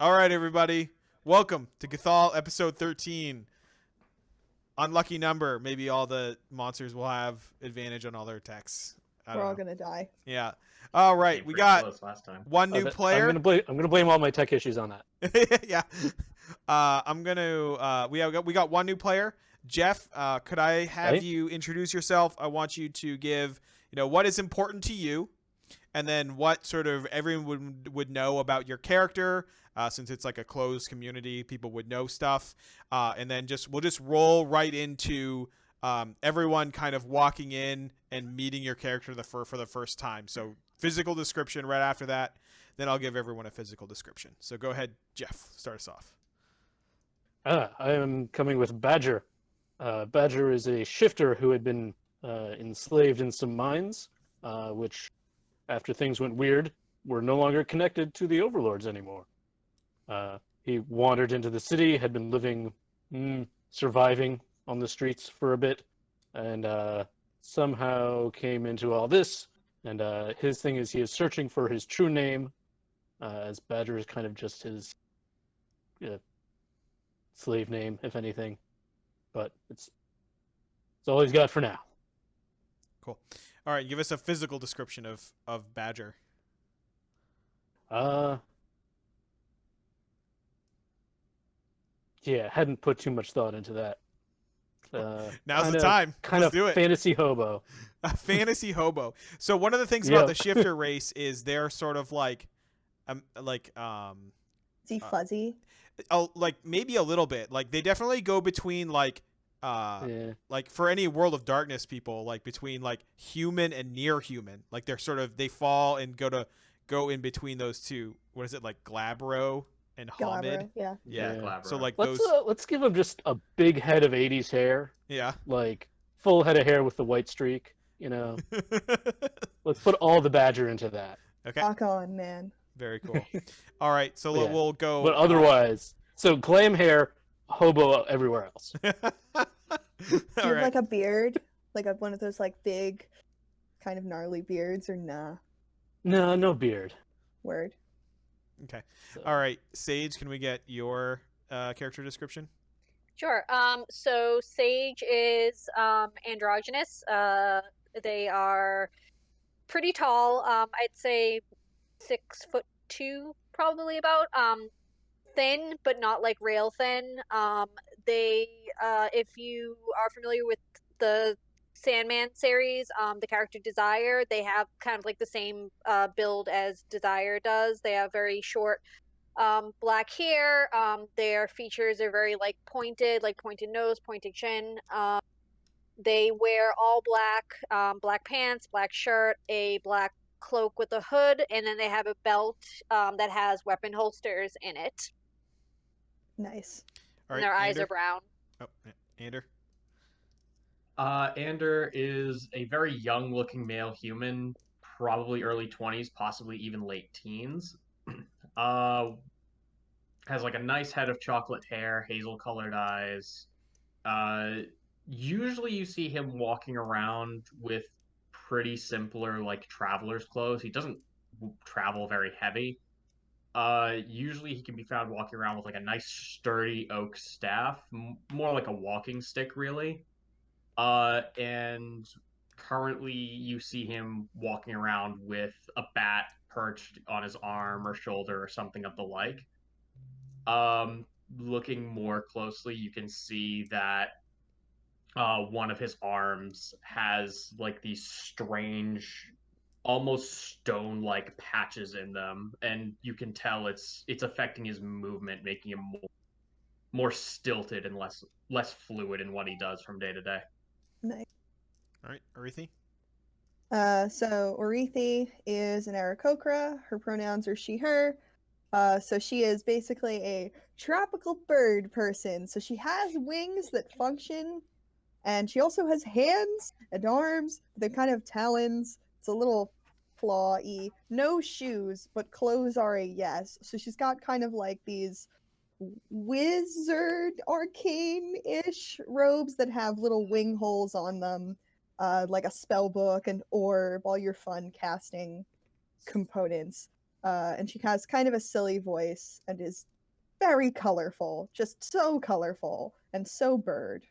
All right, everybody. Welcome to Gathol episode 13. Unlucky number. Maybe all the monsters will have advantage on all their attacks. I We're don't all know. gonna die. Yeah. All right. Came We pretty got close last time. one new I'm player. gonna blame all my tech issues on that. Yeah. I'm gonna. We got one new player. Jeff, could I have Hey. you introduce yourself? I want you to give what is important to you, and then what sort of everyone would know about your character. Since it's like a closed community, people would know stuff, and then we'll just roll right into everyone kind of walking in and meeting your character for the first time. So physical description right after that. Then I'll give everyone a physical description. So go ahead, Jeff. Start us off. I am coming with Badger. Badger is a shifter who had been enslaved in some mines, which, after things went weird, were no longer connected to the overlords anymore. He wandered into the city, had been living, surviving on the streets for a bit, and somehow came into all this. And his thing is he is searching for his true name, as Badger is kind of just his slave name, if anything. But it's all he's got for now. Cool. All right, give us a physical description of Badger. Yeah, hadn't put too much thought into that. Now's the time. Let's do it. Fantasy hobo. A fantasy hobo. So one of the things about the shifter race is they're sort of like Is he fuzzy? like maybe a little bit. Like they definitely go between like for any World of Darkness people, like between like human and near human. Like they fall and go in between those two. What is it, like Glabro and Hamid? Yeah. Yeah. Glabro. So like Let's give him just a big head of 80s hair. Yeah. Like full head of hair with the white streak, Let's put all the Badger into that. Okay. Rock on, man. Very cool. All right, so Yeah. we'll go. But otherwise, so glam hair, hobo everywhere else. Do you have like a beard? Like one of those like big, kind of gnarly beards, or nah? No beard. Word. Okay. So. All right, Sage, can we get your character description? Sure. So Sage is androgynous. They are pretty tall. I'd say 6'2", probably about. Thin, but not like rail thin. They, if you are familiar with the Sandman series, the character Desire, they have kind of like the same build as Desire does. They have very short black hair. Their features are very like pointed nose, pointed chin. They wear all black, black pants, black shirt, a black cloak with a hood, and then they have a belt that has weapon holsters in it. Nice. All right, And their eyes Ander? are brown. Oh, Ander. Ander is a very young-looking male human, probably early 20s, possibly even late teens. Has like a nice head of chocolate hair, hazel-colored eyes. Usually you see him walking around with pretty simpler, like, traveler's clothes. He doesn't travel very heavy. Usually he can be found walking around with like a nice sturdy oak staff, more like a walking stick, really. And currently you see him walking around with a bat perched on his arm or shoulder or something of the like. Looking more closely, you can see that one of his arms has like these strange, almost stone-like patches in them, and you can tell it's affecting his movement, making him more stilted and less fluid in what he does from day to day. Nice. All right, Arithi. So Orithi is an Aarakocra. Her pronouns are she, her. So she is basically a tropical bird person. So she has wings that function, and she also has hands and arms. They're kind of talons. It's a little claw-y. No shoes, but clothes are a yes. So she's got kind of like these wizard arcane-ish robes that have little wing holes on them, like a spell book, an orb, all your fun casting components. and she has kind of a silly voice and is very colorful, just so colorful and so bird.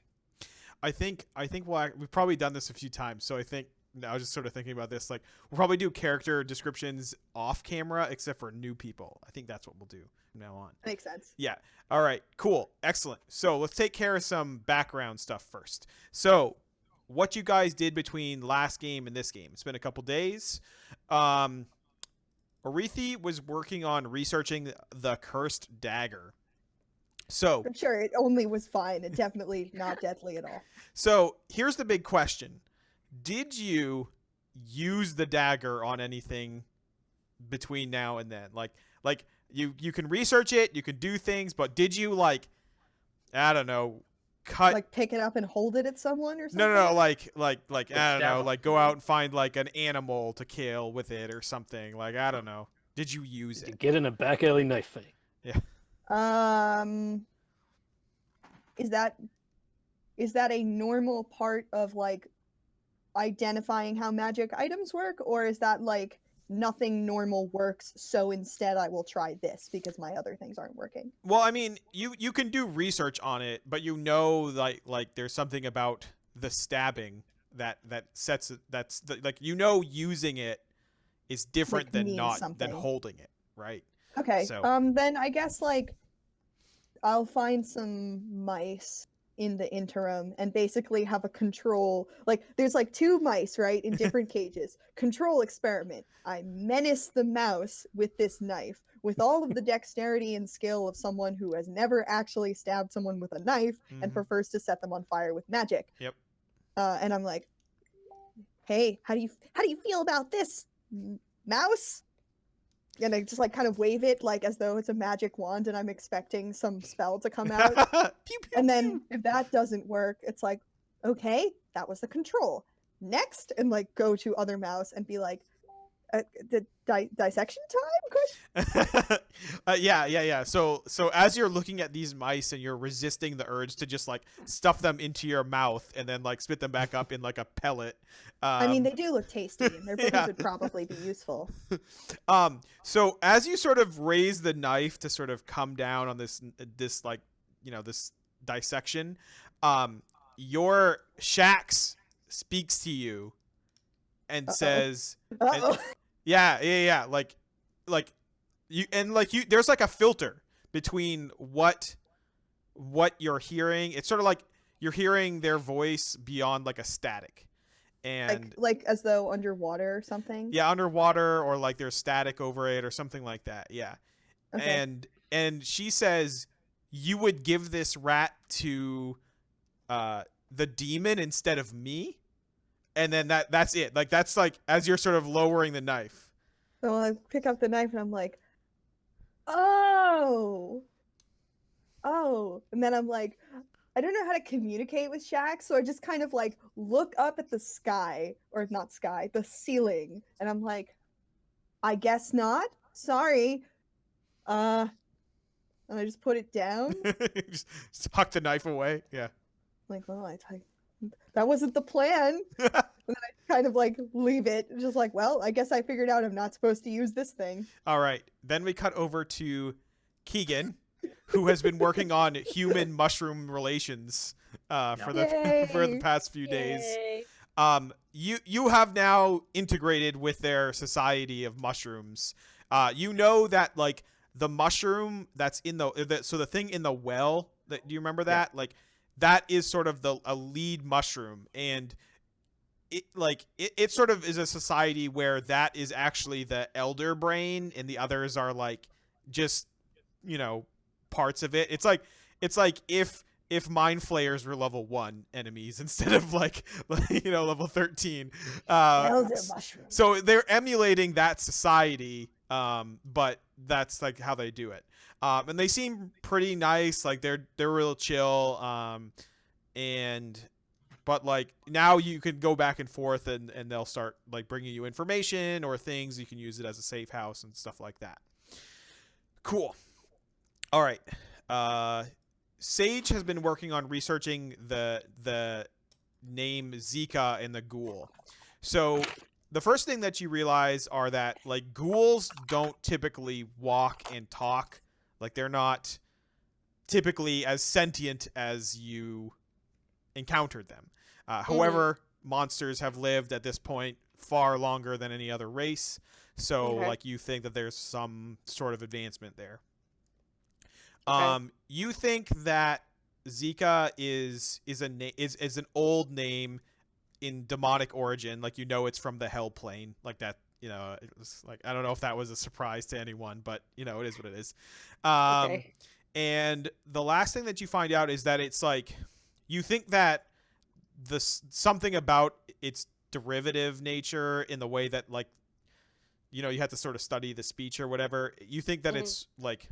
I think we've probably done this a few times, so I think I was just sort of thinking about this. Like, we'll probably do character descriptions off camera, except for new people. I think that's what we'll do from now on. Makes sense. Yeah. All right. Cool. Excellent. So let's take care of some background stuff first. So, what you guys did between last game and this game? It's been a couple days. Orethi was working on researching the cursed dagger. So, I'm sure it only was fine and definitely not deadly at all. so here's the big question. Did you use the dagger on anything between now and then? Like you can research it, you can do things, but did you, like, I don't know, cut Like pick it up and hold it at someone or something? no, like I don't know, stab like go out and find like an animal to kill with it or something. Like, I don't know. Did you use Did you it? get in a back alley knife fight? Is that a normal part of like identifying how magic items work, or is that like nothing normal works, so instead I will try this because my other things aren't working? Well, I mean, you can do research on it, but you know, like there's something about the stabbing that sets it, like, you know, using it is different Like, than means than something. holding it, right? Okay. So- Then I guess like I'll find some mice in the interim and basically have a control. Like there's like 2 mice, right, in different cages. Control experiment. I menace the mouse with this knife with all of the dexterity and skill of someone who has never actually stabbed someone with a knife and Mhm. prefers to set them on fire with magic. Yep. And I'm like, "Hey, how do you feel about this, mouse?" And I just like kind of wave it like as though it's a magic wand and I'm expecting some spell to come out. Pew, pew, And then pew. if that doesn't work, it's like, okay, that was the control. Next, and like go to other mouse and be like, the dissection time? Question? Yeah. So as you're looking at these mice and you're resisting the urge to just like stuff them into your mouth and then like spit them back up in like a pellet. I mean, they do look tasty, and their bones yeah. would probably be useful. So as you sort of raise the knife to sort of come down on this like, you know, this dissection, your Shax speaks to you and Uh-oh. says, Uh-oh. yeah, like you, and like you, there's like a filter between what you're hearing. It's sort of like you're hearing their voice beyond like a static, and like as though underwater or something. yeah, underwater, or like there's static over it or something like that. Yeah. Okay. And she says you would give this rat to the demon instead of me, and then that's it. Like, that's like as you're sort of lowering the knife. So I pick up the knife and I'm like, oh, and then I'm like, I don't know how to communicate with Shaq, so I just kind of like look up at the sky, or not sky, the ceiling, and I'm like, I guess not. Sorry. And I just put it down. just huck the knife away. Yeah. Like, well, that wasn't the plan. And then I kind of like leave it, just like, well, I guess I figured out I'm not supposed to use this thing. All right. Then we cut over to Keegan, who has been working on human mushroom relations for the Yay. past few days. Yay. You have now integrated with their society of mushrooms. You know that, like, the mushroom that's in the thing in the well, that, do you remember that? Like, that is sort of a lead mushroom, and it sort of is a society where that is actually the elder brain and the others are like just, you know, parts of it. It's like if mind flayers were level 1 enemies instead of like you know, level 13. Elder mushroom. So they're emulating that society, but that's like how they do it. And they seem pretty nice. Like they're real chill. But like now you can go back and forth and they'll start like bringing you information or things. You can use it as a safe house and stuff like that. Cool. All right. Sage has been working on researching the name Zika and the ghoul. So the first thing that you realize are that like ghouls don't typically walk and talk. Like they're not typically as sentient as you encountered them. However, monsters have lived at this point far longer than any other race. So Okay. like you think that there's some sort of advancement there. Okay. You think that Zika is an old name in demonic origin, like it's from the hell plane, like that. It was like I don't know if that was a surprise to anyone, but it is what it is. Okay. And the last thing that you find out is that it's like you think that something about its derivative nature in the way that like you have to sort of study the speech or whatever. You think that it's like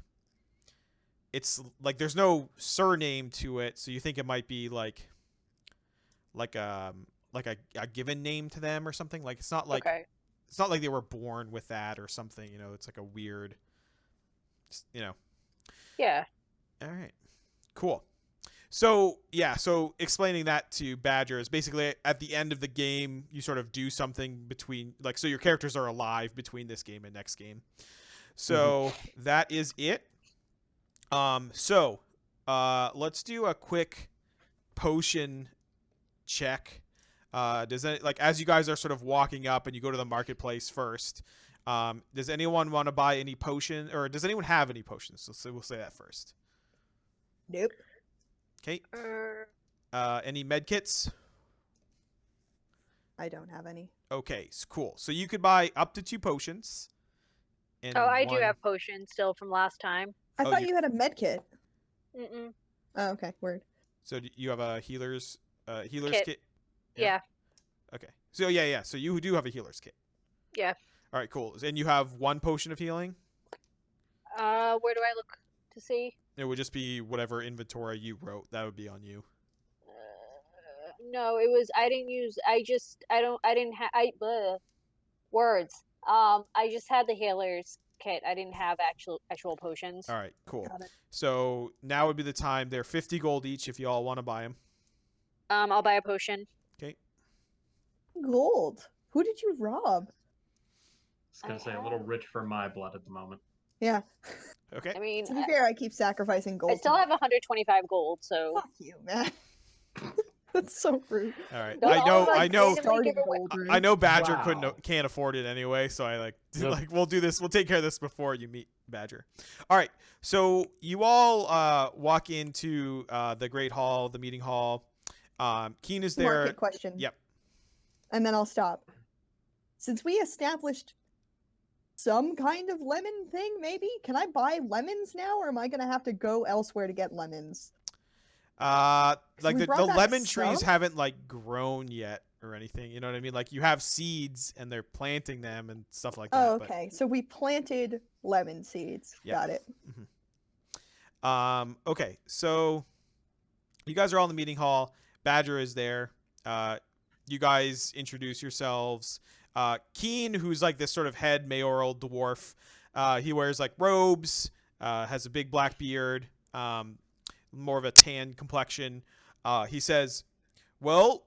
there's no surname to it, so you think it might be like a given name to them or something. Like it's not like Okay. it's not like they were born with that or something. It's like a weird. Yeah. All right, cool. So explaining that to Badger is basically at the end of the game you sort of do something between so your characters are alive between this game and next game. So that is it. Let's do a quick potion check. Does any, as you guys are sort of walking up and you go to the marketplace first, does anyone want to buy any potion, or does anyone have any potions? So we'll say that first. Nope. Okay. Any med kits? I don't have any. Okay, cool. So you could buy up to 2 potions. And I do have potions still from last time. I thought you had a med kit. Mm-mm. Oh, okay. Word. So you have a healer's kit? Yeah. Okay. So yeah. So you do have a healer's kit. Yeah. All right, cool. And you have 1 potion of healing? Where do I look to see? It would just be whatever inventory you wrote. That would be on you. No, it was. I didn't use. I didn't have. Words. I just had the healer's kit. I didn't have actual potions. All right, cool. Got it. So now would be the time. They're 50 gold each if you all want to buy them. I'll buy a potion. Okay. Gold. Who did you rob? I was gonna say a little rich for my blood at the moment. Yeah. Okay. I mean, To be fair, I keep sacrificing gold. I still have 125 gold, so. Fuck you, man. That's so rude. All right. Don't all, like, I know. randomly give away- I know Badger Wow. can't afford it anyway, so I Yep. we'll do this. We'll take care of this before you meet Badger. All right. So you all walk into the Great Hall, the meeting hall. Keen is there. Market question. Yep. And then I'll stop. Since we established some kind of lemon thing, maybe? Can I buy lemons now, or am I going to have to go elsewhere to get lemons? Like we the brought back lemon trees some? haven't grown yet or anything. You know what I mean? Like you have seeds and they're planting them and stuff like that. Oh, okay. So we planted lemon seeds. Yeah. Got it. Okay. So you guys are all in the meeting hall. Badger is there. You guys introduce yourselves. Keen, who's like this sort of head mayoral dwarf, he wears robes, has a big black beard, more of a tan complexion. He says, well,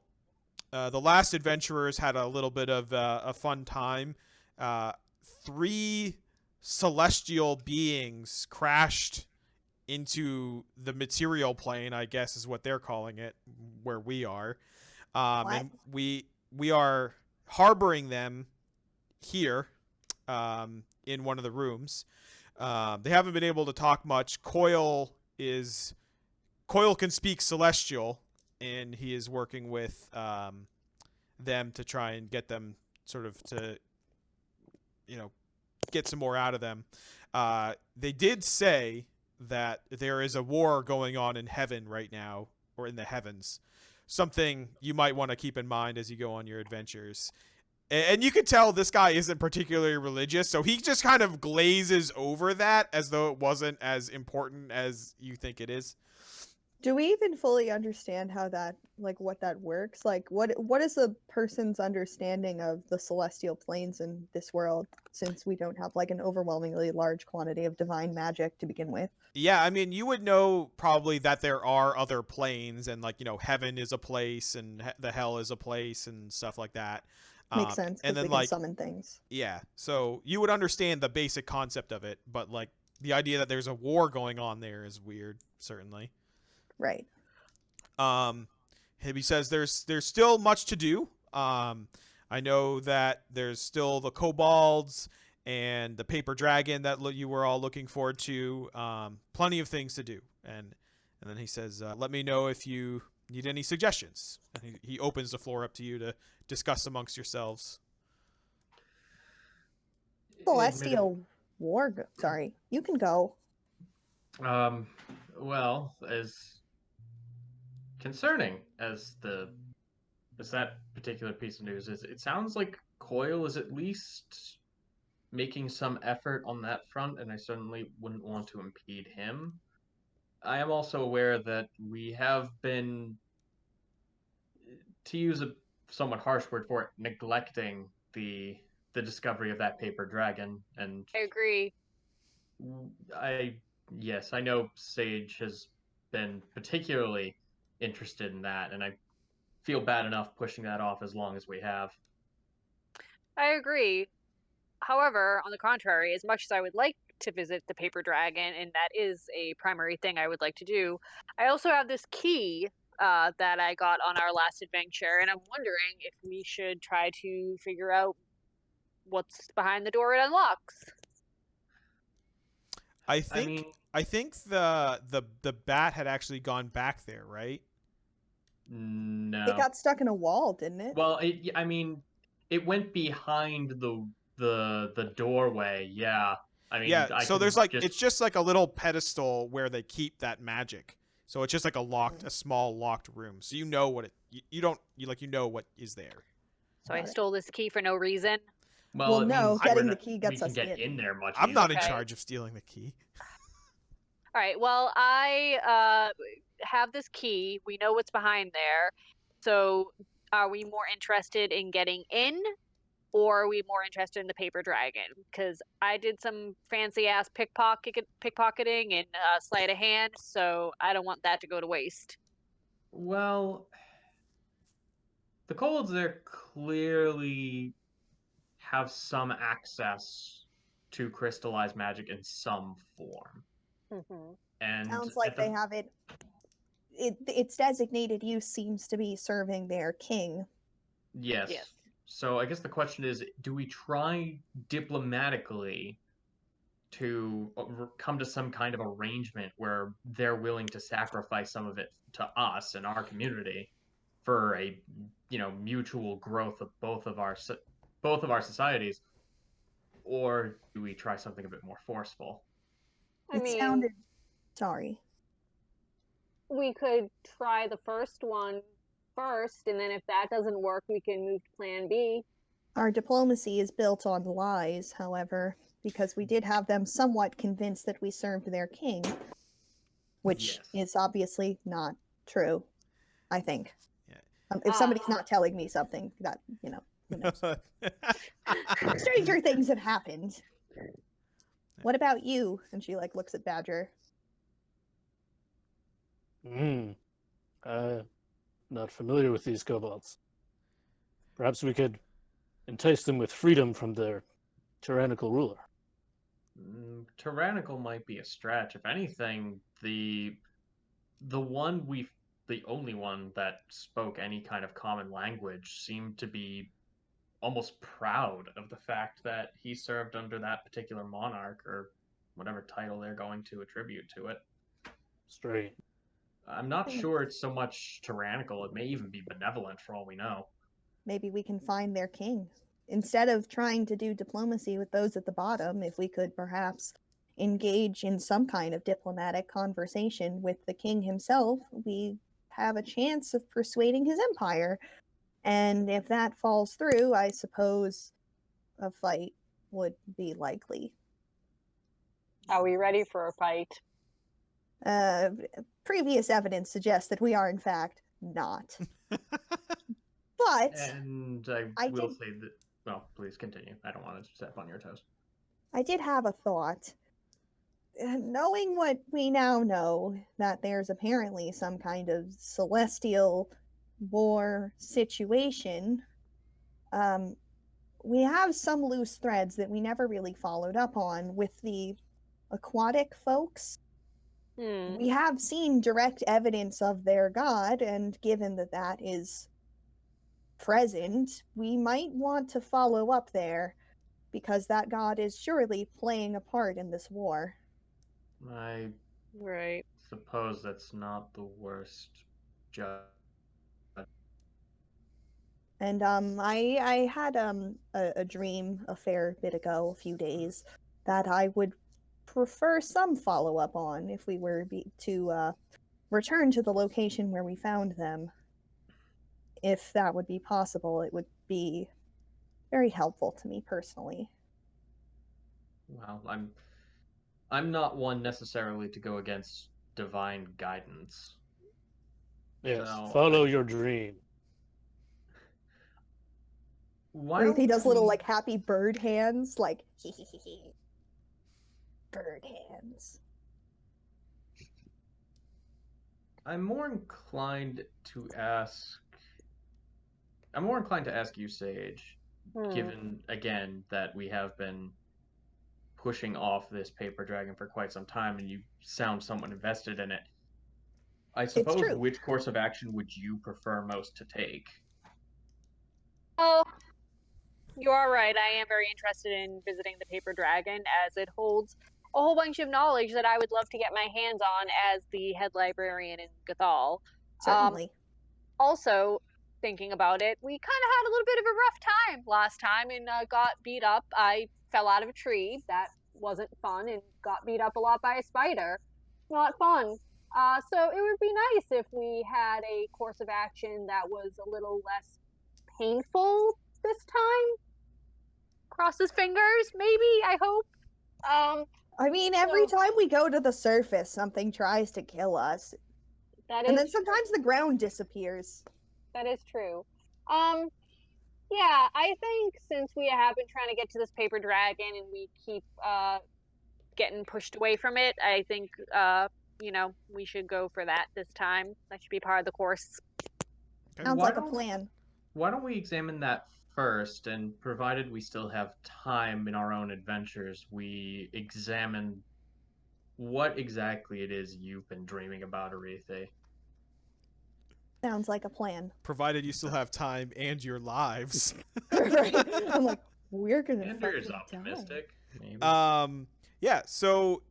the last adventurers had a little bit of a fun time. 3 celestial beings crashed into the material plane, I guess is what they're calling it, where we are. And we are harboring them here in one of the rooms. They haven't been able to talk much. Coil can speak Celestial, and he is working with them to try and get them sort of to, get some more out of them. They did say that there is a war going on in heaven right now, or in the heavens. Something you might want to keep in mind as you go on your adventures. And you can tell this guy isn't particularly religious, so he just kind of glazes over that as though it wasn't as important as you think it is. Do we even fully understand how that, what that works? What is a person's understanding of the celestial planes in this world, since we don't have, an overwhelmingly large quantity of divine magic to begin with? Yeah, I mean, you would know probably that there are other planes, and heaven is a place, and the hell is a place, and stuff like that. Makes sense And because then we can like summon things. yeah, so you would understand the basic concept of it, but like the idea that there's a war going on there is weird, certainly. Right. Hibby says there's still much to do. I know that there's still the kobolds and the paper dragon that you were all looking forward to. Plenty of things to do, and then he says, "Let me know if you need any suggestions." And he opens the floor up to you to discuss amongst yourselves. Celestial War. Sorry, you can go. Well, as concerning as that particular piece of news is, it sounds like Coil is at least making some effort on that front, and I certainly wouldn't want to impede him. I am also aware that we have been, to use a somewhat harsh word for it, neglecting the discovery of that paper dragon, and I agree. I yes, I know Sage has been particularly interested in that, and I feel bad enough pushing that off as long as we have. I agree. However, on the contrary, as much as I would like to visit the paper dragon, and that is a primary thing I would like to do, I also have this key that I got on our last adventure, and I'm wondering if we should try to figure out what's behind the door it unlocks. I think mean, I think the bat had actually gone back there, right? no. It got stuck in a wall, didn't it? Well, I mean, it went behind the doorway. Yeah. I mean, Yeah, I so can there's like just it's just like a little pedestal where they keep that magic. So it's just like a small locked room. So you know what you know what is there. So I Got it. stole this key for no reason. well, it no, means getting we're the not- key we gets can us get in. in there much I'm not in easier. Okay. charge of stealing the key. All right. Well, I have this key. We know what's behind there. So, are we more interested in getting in, or are we more interested in the paper dragon? Because I did some fancy ass pickpocketing and sleight of hand, so I don't want that to go to waste. Well, the colds there clearly have some access to crystallized magic in some form. Mm-hmm. And Sounds like at the they have it. Its designated use seems to be serving their king. yes. Yes. So I guess the question is, do we try diplomatically to come to some kind of arrangement where they're willing to sacrifice some of it to us and our community for a mutual growth of both of our societies, or do we try something a bit more forceful? I It mean, sounded. Sorry. we could try the first one first, and then if that doesn't work, we can move to plan B. Our diplomacy is built on lies, however, because we did have them somewhat convinced that we served their king, which Yes. is obviously not true, I think. Yeah. If somebody's not telling me something, that, who knows. Stranger things have happened. What about you? And she looks at Badger. Not familiar with these kobolds. Perhaps we could entice them with freedom from their tyrannical ruler. Tyrannical might be a stretch. If anything, the only one that spoke any kind of common language seemed to be almost proud of the fact that he served under that particular monarch, or whatever title they're going to attribute to it. Strange. I'm not sure it's so much tyrannical. It may even be benevolent for all we know. Maybe we can find their king. Instead of trying to do diplomacy with those at the bottom, if we could perhaps engage in some kind of diplomatic conversation with the king himself, we have a chance of persuading his empire. And if that falls through, I suppose a fight would be likely. Are we ready for a fight? Previous evidence suggests that we are, in fact, not. But And I will did- say that. Well, please continue. I don't want to step on your toes. I did have a thought. Knowing what we now know, that there's apparently some kind of celestial war situation, we have some loose threads that we never really followed up on with the aquatic folks. Hmm. We have seen direct evidence of their god, and given that that is present, we might want to follow up there, because that god is surely playing a part in this war. I Right. suppose that's not the worst judge. And I had a dream a fair bit ago, a few days, that I would prefer some follow up on if we were to return to the location where we found them. If that would be possible, it would be very helpful to me personally. Well, I'm not one necessarily to go against divine guidance. Yes, So follow your dream. why Ruthie don't does little we- like happy bird hands, like bird hands. I'm more inclined to ask. I'm more inclined to ask you, Sage, Hmm. given again that we have been pushing off this paper dragon for quite some time, and you sound somewhat invested in it. I suppose true. which course of action would you prefer most to take? Oh, you are right. I am very interested in visiting the Paper Dragon, as it holds a whole bunch of knowledge that I would love to get my hands on as the head librarian in Gathol. Certainly. Also, thinking about it, we kind of had a little bit of a rough time last time and got beat up. I fell out of a tree. That wasn't fun, and got beat up a lot by a spider. Not fun. So it would be nice if we had a course of action that was a little less painful this time. Cross his fingers, maybe, I hope. I mean, every so- time we go to the surface, something tries to kill us. That And is then sometimes the ground disappears. That is true. Um, yeah, I think since we have been trying to get to this paper dragon and we keep getting pushed away from it, I think we should go for that this time. That should be part of the course. Okay. Sounds Why like a don't- plan. Why don't we examine that first, and provided we still have time in our own adventures, we examine what exactly it is you've been dreaming about, Arethe. Sounds like a plan. Provided you still have time and your lives. Right? I'm like, we're gonna Xander is fucking optimistic. Maybe. Yeah, so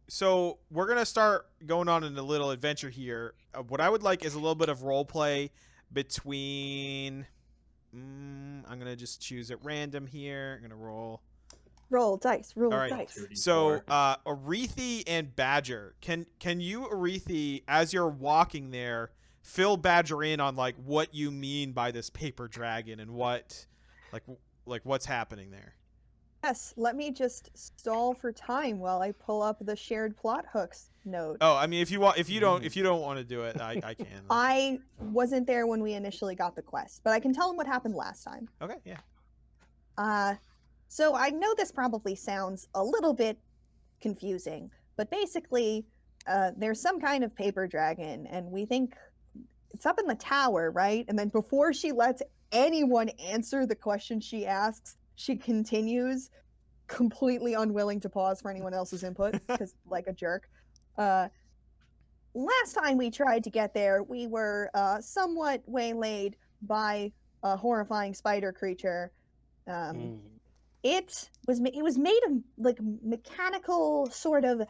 we're gonna start going on in a little adventure here. What I would like is a little bit of role play between. I'm gonna just choose at random here. I'm gonna roll. Roll dice, roll All right. dice. 2d4. So, Arethe and Badger, can you, Arethe, as you're walking there, fill Badger in on like what you mean by this paper dragon and what, like what's happening there? Yes, let me just stall for time while I pull up the shared plot hooks note. Oh, I mean, if you want, if you don't want to do it, I can. I wasn't there when we initially got the quest, but I can tell them what happened last time. Okay, yeah. So I know this probably sounds a little bit confusing, but basically, there's some kind of paper dragon, and we think it's up in the tower, right? And then before she lets anyone answer the question she asks, she continues, completely unwilling to pause for anyone else's input, because like a jerk. Last time we tried to get there, we were somewhat waylaid by a horrifying spider creature. It was made of like mechanical sort of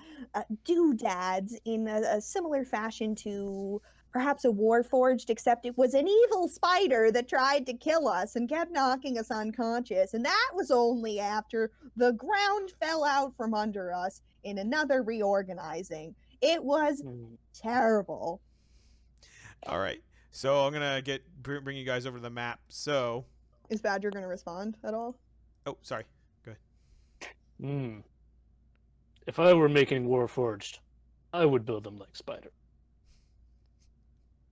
doodads in a similar fashion to perhaps a warforged, except it was an evil spider that tried to kill us and kept knocking us unconscious. And that was only after the ground fell out from under us in another reorganizing. It was terrible. All right. So I'm gonna bring you guys over to the map. So, Is Badger going to respond at all? oh, sorry. Go ahead. If I were making Warforged, I would build them like Spider.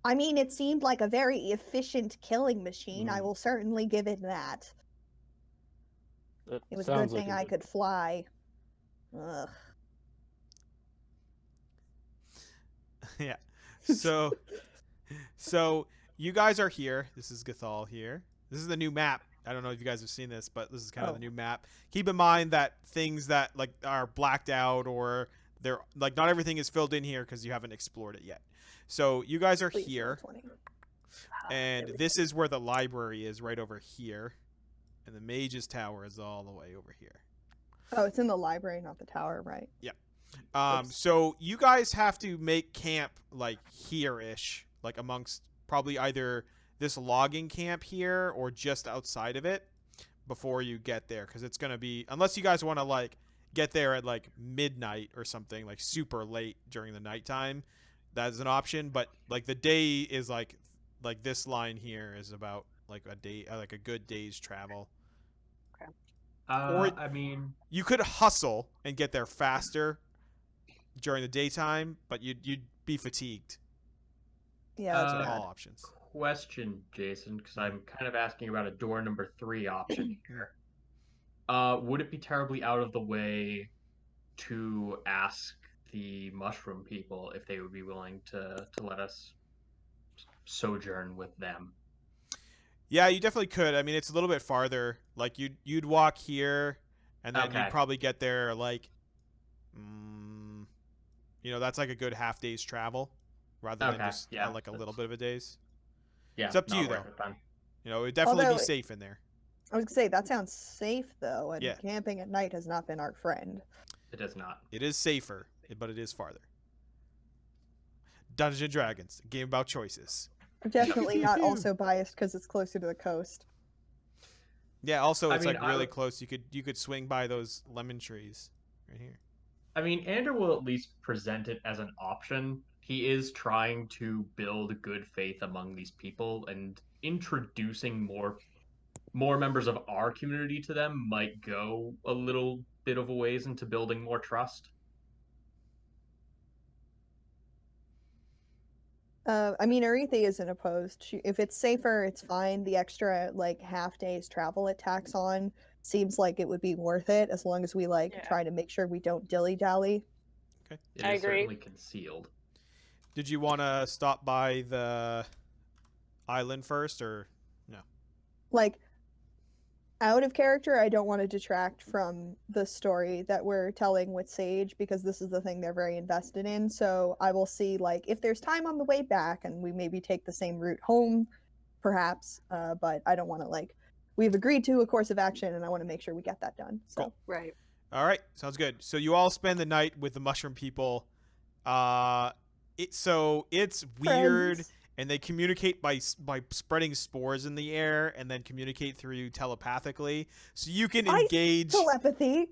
I mean, it seemed like a very efficient killing machine. I will certainly give it that. That It was a sounds good thing like I could fly. Ugh. Yeah. So you guys are here. This is Gathol here. This is the new map I don't know if you guys have seen this, but this is kind of the Oh. new map. Keep in mind that things that like are blacked out or they're like not everything is filled in here because you haven't explored it yet. So you guys are Please roll here, 20. and there we this is where the library is, right over here, and the mage's tower is all the way over here. Oh, it's in the library, not the tower, right? Oops. So you guys have to make camp like here-ish, like amongst probably either this logging camp here or just outside of it before you get there, because it's gonna be, unless you guys want to like get there at like midnight or something, like super late during the nighttime, that's an option. But like the day is like this line here is about like a day, like a good day's travel. Or- I mean, You could hustle and get there faster during the daytime, but you'd be fatigued. Yeah, that's Uh, All bad. options. question, Jason, because I'm kind of asking about a door number 3 option here. Would it be terribly out of the way to ask the mushroom people if they would be willing to let us sojourn with them? Yeah, you definitely could. I mean, it's a little bit farther. Like you'd walk here, and then Okay. you'd probably get there like, mm, that's like a good half day's travel, rather than Okay, just yeah, like a little that's- bit of a day's. Yeah, It's up to not you worth though. it then. It'd definitely Although be safe in there. I was gonna say that sounds safe though, and Yeah. camping at night has not been our friend. It is not. It is safer, but it is farther. Dungeons and Dragons, a game about choices. I'm definitely not also biased because it's closer to the coast. Yeah. Also, I it's mean, like I really would- close. You could swing by those lemon trees right here. I mean, Andrew will at least present it as an option. He is trying to build good faith among these people, and introducing more members of our community to them might go a little bit of a ways into building more trust. I mean, Aretha isn't opposed. If it's safer, it's fine. The extra like half day's travel it tacks on seems like it would be worth it as long as we like Yeah. try to make sure we don't dilly dally. It I is agree. certainly concealed. Did you want to stop by the island first, or Like out of character, I don't want to detract from the story that we're telling with Sage because this is the thing they're very invested in. So I will see like if there's time on the way back and we maybe take the same route home, perhaps. But I don't want to like we've agreed to a course of action and I want to make sure we get that done. So Cool. Right. All right, sounds good. So you all spend the night with the mushroom people. It's weird, friends. and they communicate by spreading spores in the air, and then communicate through you telepathically. So you can I- engage. Telepathy.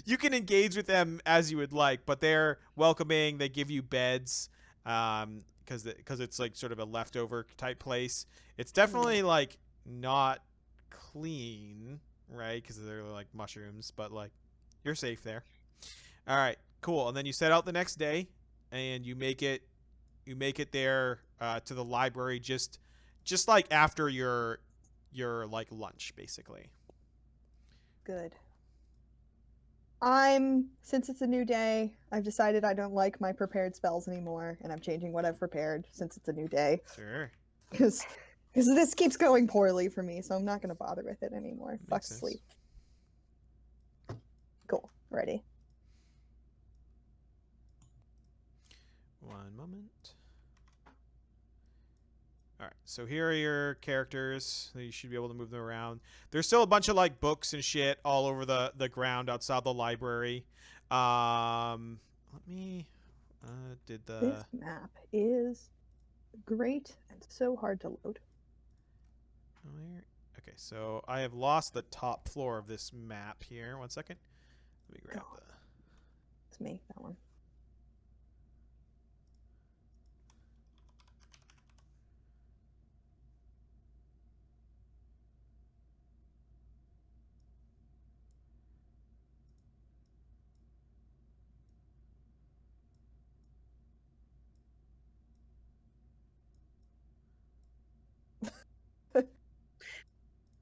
You can engage with them as you would like, but they're welcoming. They give you beds, because it's like sort of a leftover type place. It's definitely like not clean, right? Because they're like mushrooms, but like you're safe there. All right, cool. And then you set out the next day, and you make it there to the library just like after your like lunch, basically. Good. Since it's a new day, I've decided I don't like my prepared spells anymore, and I'm changing what I've prepared since it's a new day. Sure. Because this keeps going poorly for me, so I'm not gonna bother with it anymore. Fuck Makes sense. sleep. Cool. Ready. One moment. All right, so here are your characters. You should be able to move them around. There's still a bunch of like books and shit all over the ground outside the library. Let me. Did the This map is great and so hard to load. where? Okay, so I have lost the top floor of this map here. One second. Let me grab God. the. It's me, that one.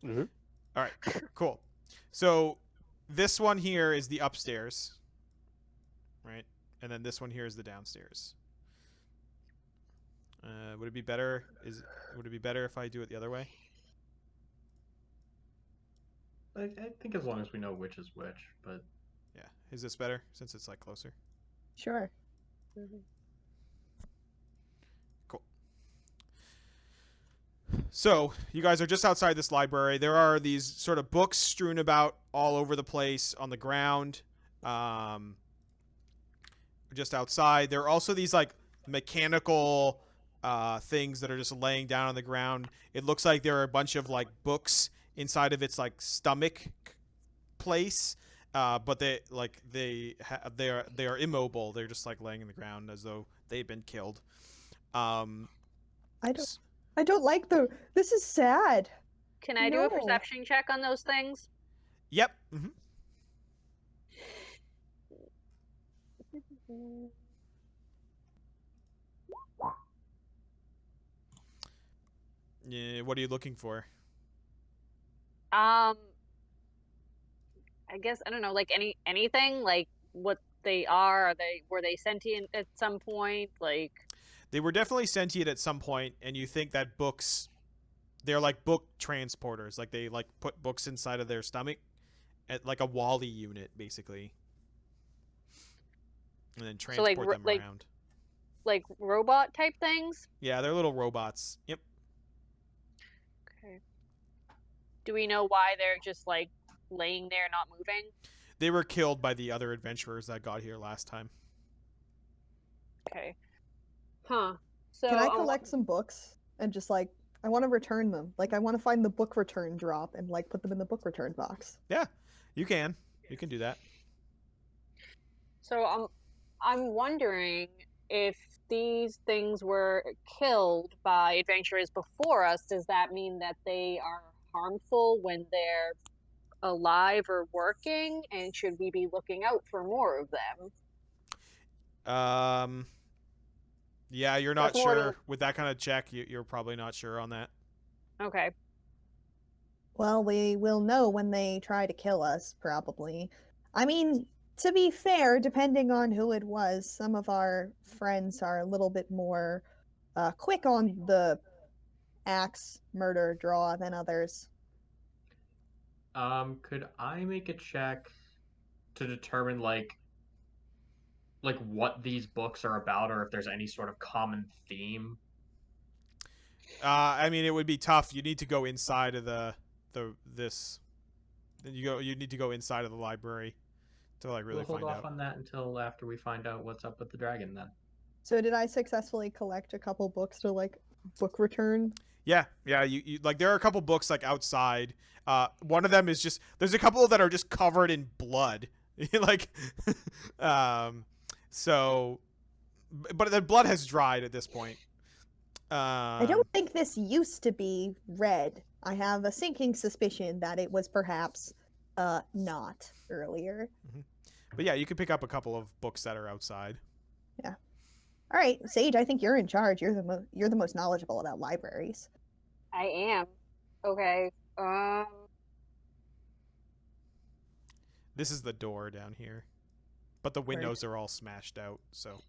Mhm. All right, cool. So this one here is the upstairs, right? And then this one here is the downstairs. Would it be better? Would it be better if I do it the other way? I think as long as we know which is which, but Yeah. Is this better since it's like closer? Sure. Cool. So you guys are just outside this library. There are these sort of books strewn about all over the place on the ground, just outside. There are also these like mechanical things that are just laying down on the ground. It looks like there are a bunch of like books inside of its like stomach place, but they are immobile. They're just like laying in the ground as though they've been killed. Um, I don't like the. This is sad. Can I do No. a perception check on those things? Yep. Mm-hmm. Yeah, what are you looking for? I guess I don't know, like anything, like what they are. Were they sentient at some point? Like, They were definitely sentient at some point, and you think that they're like book transporters. Like they like put books inside of their stomach, at like a Wally unit, basically, and then so like transport them like around. like robot type things. Yeah, they're little robots. Yep. Okay. Do we know why they're just like laying there, not moving? They were killed by the other adventurers that got here last time. Okay. Huh. So Can I collect some books and just like I want to return them? Like I want to find the book return drop and like put them in the book return box. Yeah, you can. You can do that. So I'm wondering if these things were killed by adventurers before us. Does that mean that they are harmful when they're alive or working? And should we be looking out for more of them? Yeah, you're not That's more sure with that kind of check. You're probably not sure on that. Okay. Well, we will know when they try to kill us, probably. I mean, to be fair, depending on who it was, some of our friends are a little bit more quick on the axe murder draw than others. could I make a check to determine like what these books are about, or if there's any sort of common theme? I mean, it would be tough. You need to go inside of this. You need to go inside of the library to like really We'll hold find off out. on that until after we find out what's up with the dragon then. So did I successfully collect a couple books to like book return? Yeah. You like there are a couple books like outside. One of them is just there's a couple that are just covered in blood, like, so, but the blood has dried at this point. I don't think this used to be red. I have a sinking suspicion that it was perhaps not earlier. But yeah, you can pick up a couple of books that are outside. All right, Sage, I think you're in charge. You're the most knowledgeable about libraries. I am. Okay. This is the door down here, but the windows are all smashed out, so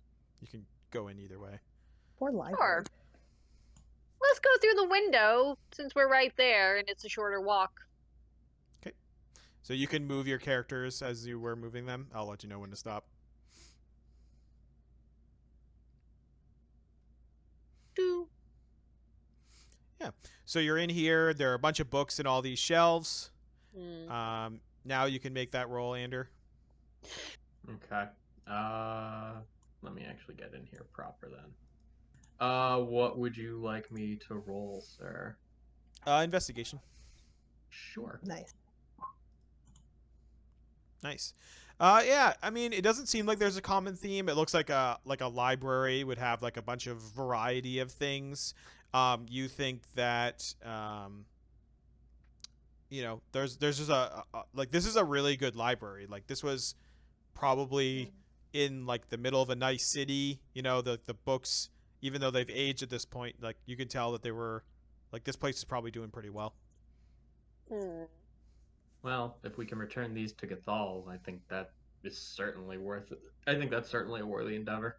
you can go in either way. Poor library. Sure. Let's go through the window since we're right there and it's a shorter walk. So you can move your characters as you were moving them. I'll let you know when to stop. Do. So you're in here. There are a bunch of books in all these shelves. Hmm. Now you can make that roll, Ander. Okay. Let me actually get in here proper then. What would you like me to roll, sir? Investigation. Sure. Nice. Nice. Yeah, I mean, it doesn't seem like there's a common theme. It looks like a library would have like a bunch of variety of things. You think that there's just like this is a really good library. Like this was probably in like the middle of a nice city. The books, even though they've aged at this point, like you can tell that they were like this place is probably doing pretty well. Hmm. Well, if we can return these to Gathol, I think that is certainly worth it. I think that's certainly a worthy endeavor.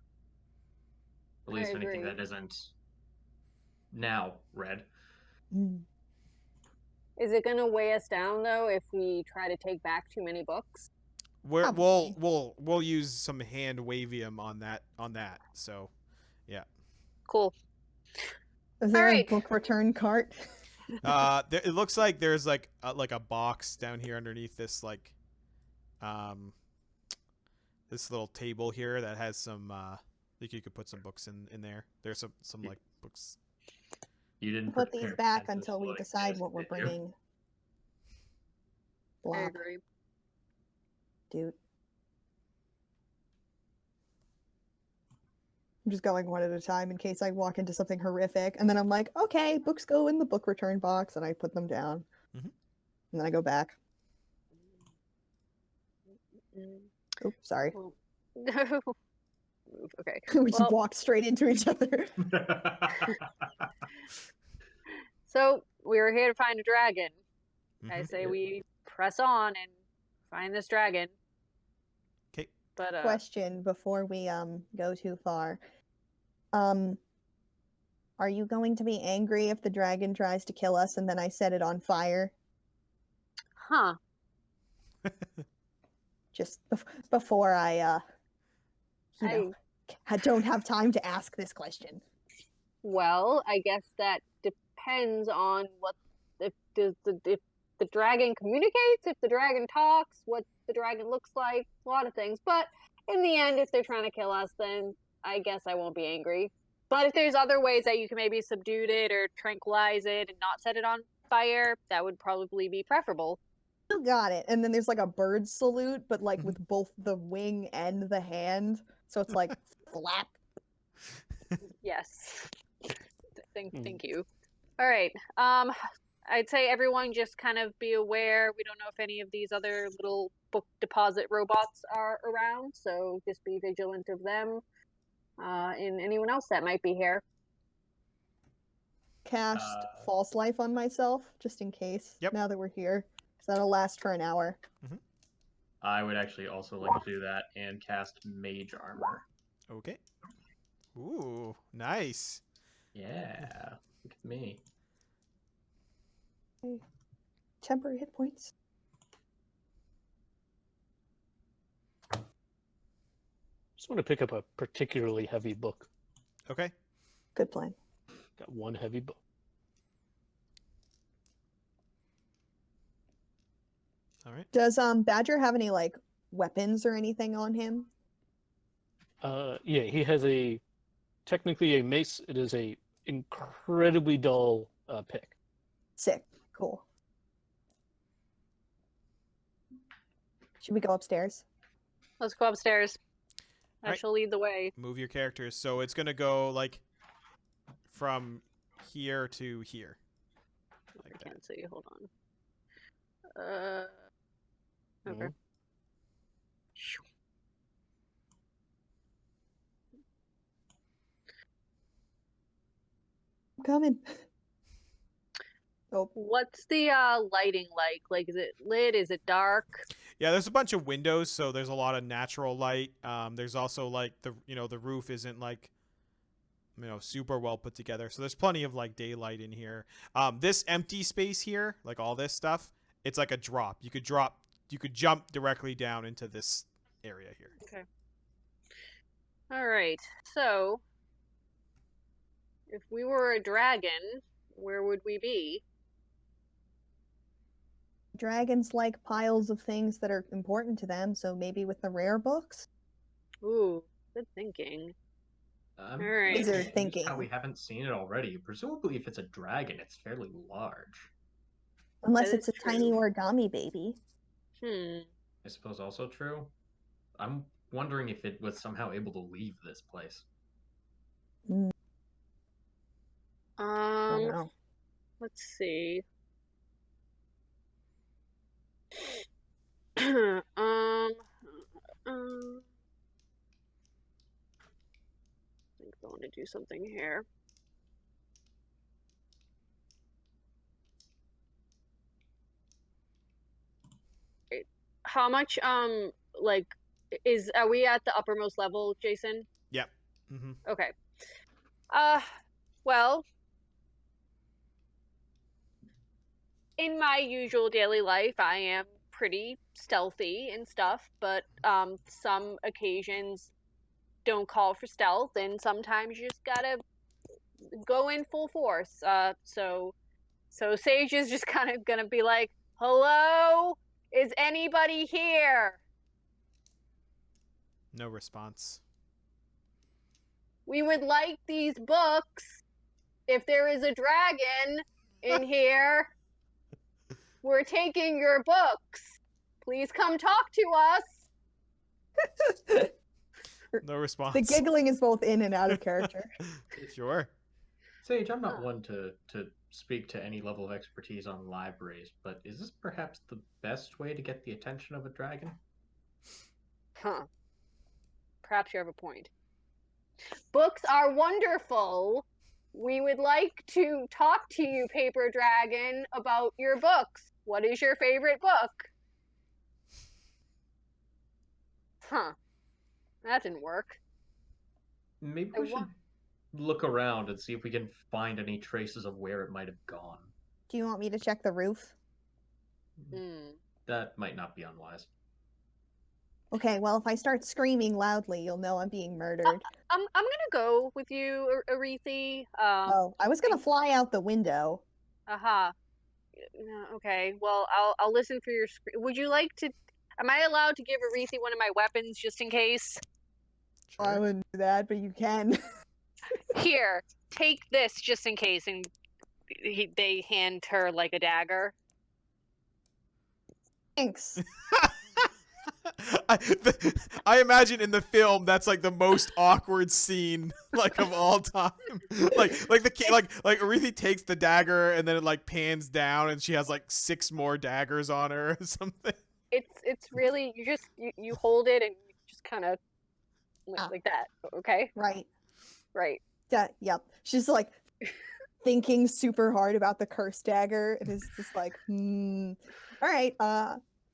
At least anything agree. that isn't now red. Mm. Is it gonna weigh us down though if we try to take back too many books? We'll Probably. we'll use some hand wavium on that. So yeah. Cool. Is there a Alright. book return cart? It looks like there's like a box down here underneath this um this little table here that has some I think you could put some books in there. There's some like books. You didn't Put these prepare back pencils until we like decide this, what we're did you? bringing. I Block, agree. dude. I'm just going one at a time in case I walk into something horrific, and then I'm like, okay, books go in the book return box, and I put them down, Mhm. and then I go back. Mm. Oops, sorry. Well, no. Okay. We just Well, walked straight into each other. so we were here to find a dragon. I Mhm. say we press on and find this dragon. 'Kay. But Question before we go too far. Are you going to be angry if the dragon tries to kill us and then I set it on fire? huh. Just before I I don't have time to ask this question. Well, I guess that depends on what if the dragon communicates, if the dragon talks, what the dragon looks like, a lot of things. But in the end, if they're trying to kill us, then I guess I won't be angry. But if there's other ways that you can maybe subdue it or tranquilize it and not set it on fire, that would probably be preferable. You got it. And then there's like a bird salute, but like with both the wing and the hand. So it's like flap. Yes. Thank you. All right. I'd say everyone just kind of be aware. We don't know if any of these other little book deposit robots are around, so just be vigilant of them. And anyone else that might be here. Cast false life on myself, just in case. Yep. Now that we're here. So that'll last for an hour. I would actually also like to do that and cast mage armor. Okay. Ooh, nice. Yeah, look at me. Temporary hit points. Just want to pick up a particularly heavy book. Okay. Good plan. Got one heavy book. All right. Does Badger have any like weapons or anything on him? Yeah, he has technically a mace. It is a incredibly dull pick. Sick. Cool. Should we go upstairs? Let's go upstairs. I Alright. shall lead the way. Move your characters. So it's gonna go like from here to here. I Like that. can't see. Hold on. Okay. Mhm. I'm coming. Oh, What's the lighting like? Like, is it lit? Is it dark? Yeah, there's a bunch of windows, so there's a lot of natural light. There's also like the roof isn't like super well put together, so there's plenty of like daylight in here. This empty space here, like all this stuff, it's like a drop. You could jump directly down into this area here. Okay. All right. So, if we were a dragon, where would we be? dragons like piles of things that are important to them, so maybe with the rare books? Ooh, good thinking. I'm Alright. Wizard confused how thinking. we haven't seen it already. Presumably, if it's a dragon, it's fairly large. Unless That it's is a tiny true. origami baby. I suppose also true. I'm wondering if it was somehow able to leave this place. I don't know. Let's see. I think I want to do something here. Right. How much like are we at the uppermost level, Jason? Yep. Mm-hmm. Okay. Well, in my usual daily life, I am pretty stealthy and stuff, but some occasions don't call for stealth, and sometimes you just gotta go in full force. So Sage is just kind of gonna be like, "Hello, is anybody here? No response. We would like these books. If there is a dragon in here, we're taking your books. Please come talk to us." No response. The giggling is both in and out of character. Sure. Sage, I'm not Huh. one to speak to any level of expertise on libraries, but is this perhaps the best way to get the attention of a dragon? Huh. Perhaps you have a point. Books are wonderful. We would like to talk to you, Paper Dragon, about your books. What is your favorite book? Huh. That didn't work. Maybe I we should look around and see if we can find any traces of where it might have gone. Do you want me to check the roof? Hmm. That might not be unwise. Okay, well, if I start screaming loudly, you'll know I'm being murdered. I'm gonna go with you, Arethi. Oh, I was gonna fly out the window. Aha. Okay. Well, I'll listen for your scream. Would you like to? Am I allowed to give Arethi one of my weapons just in case? Oh, I Sure. wouldn't do that, but you can. Here, take this just in case, and they hand her like a dagger. Thanks. I imagine in the film that's like the most awkward scene like of all time. like Arethi takes the dagger and then it like pans down and she has like 6 more daggers on her or something. It's really you hold it and you just kind of Ah. like that. Okay. Right. Right. Yep. She's like thinking super hard about the curse dagger. It is just like, All right.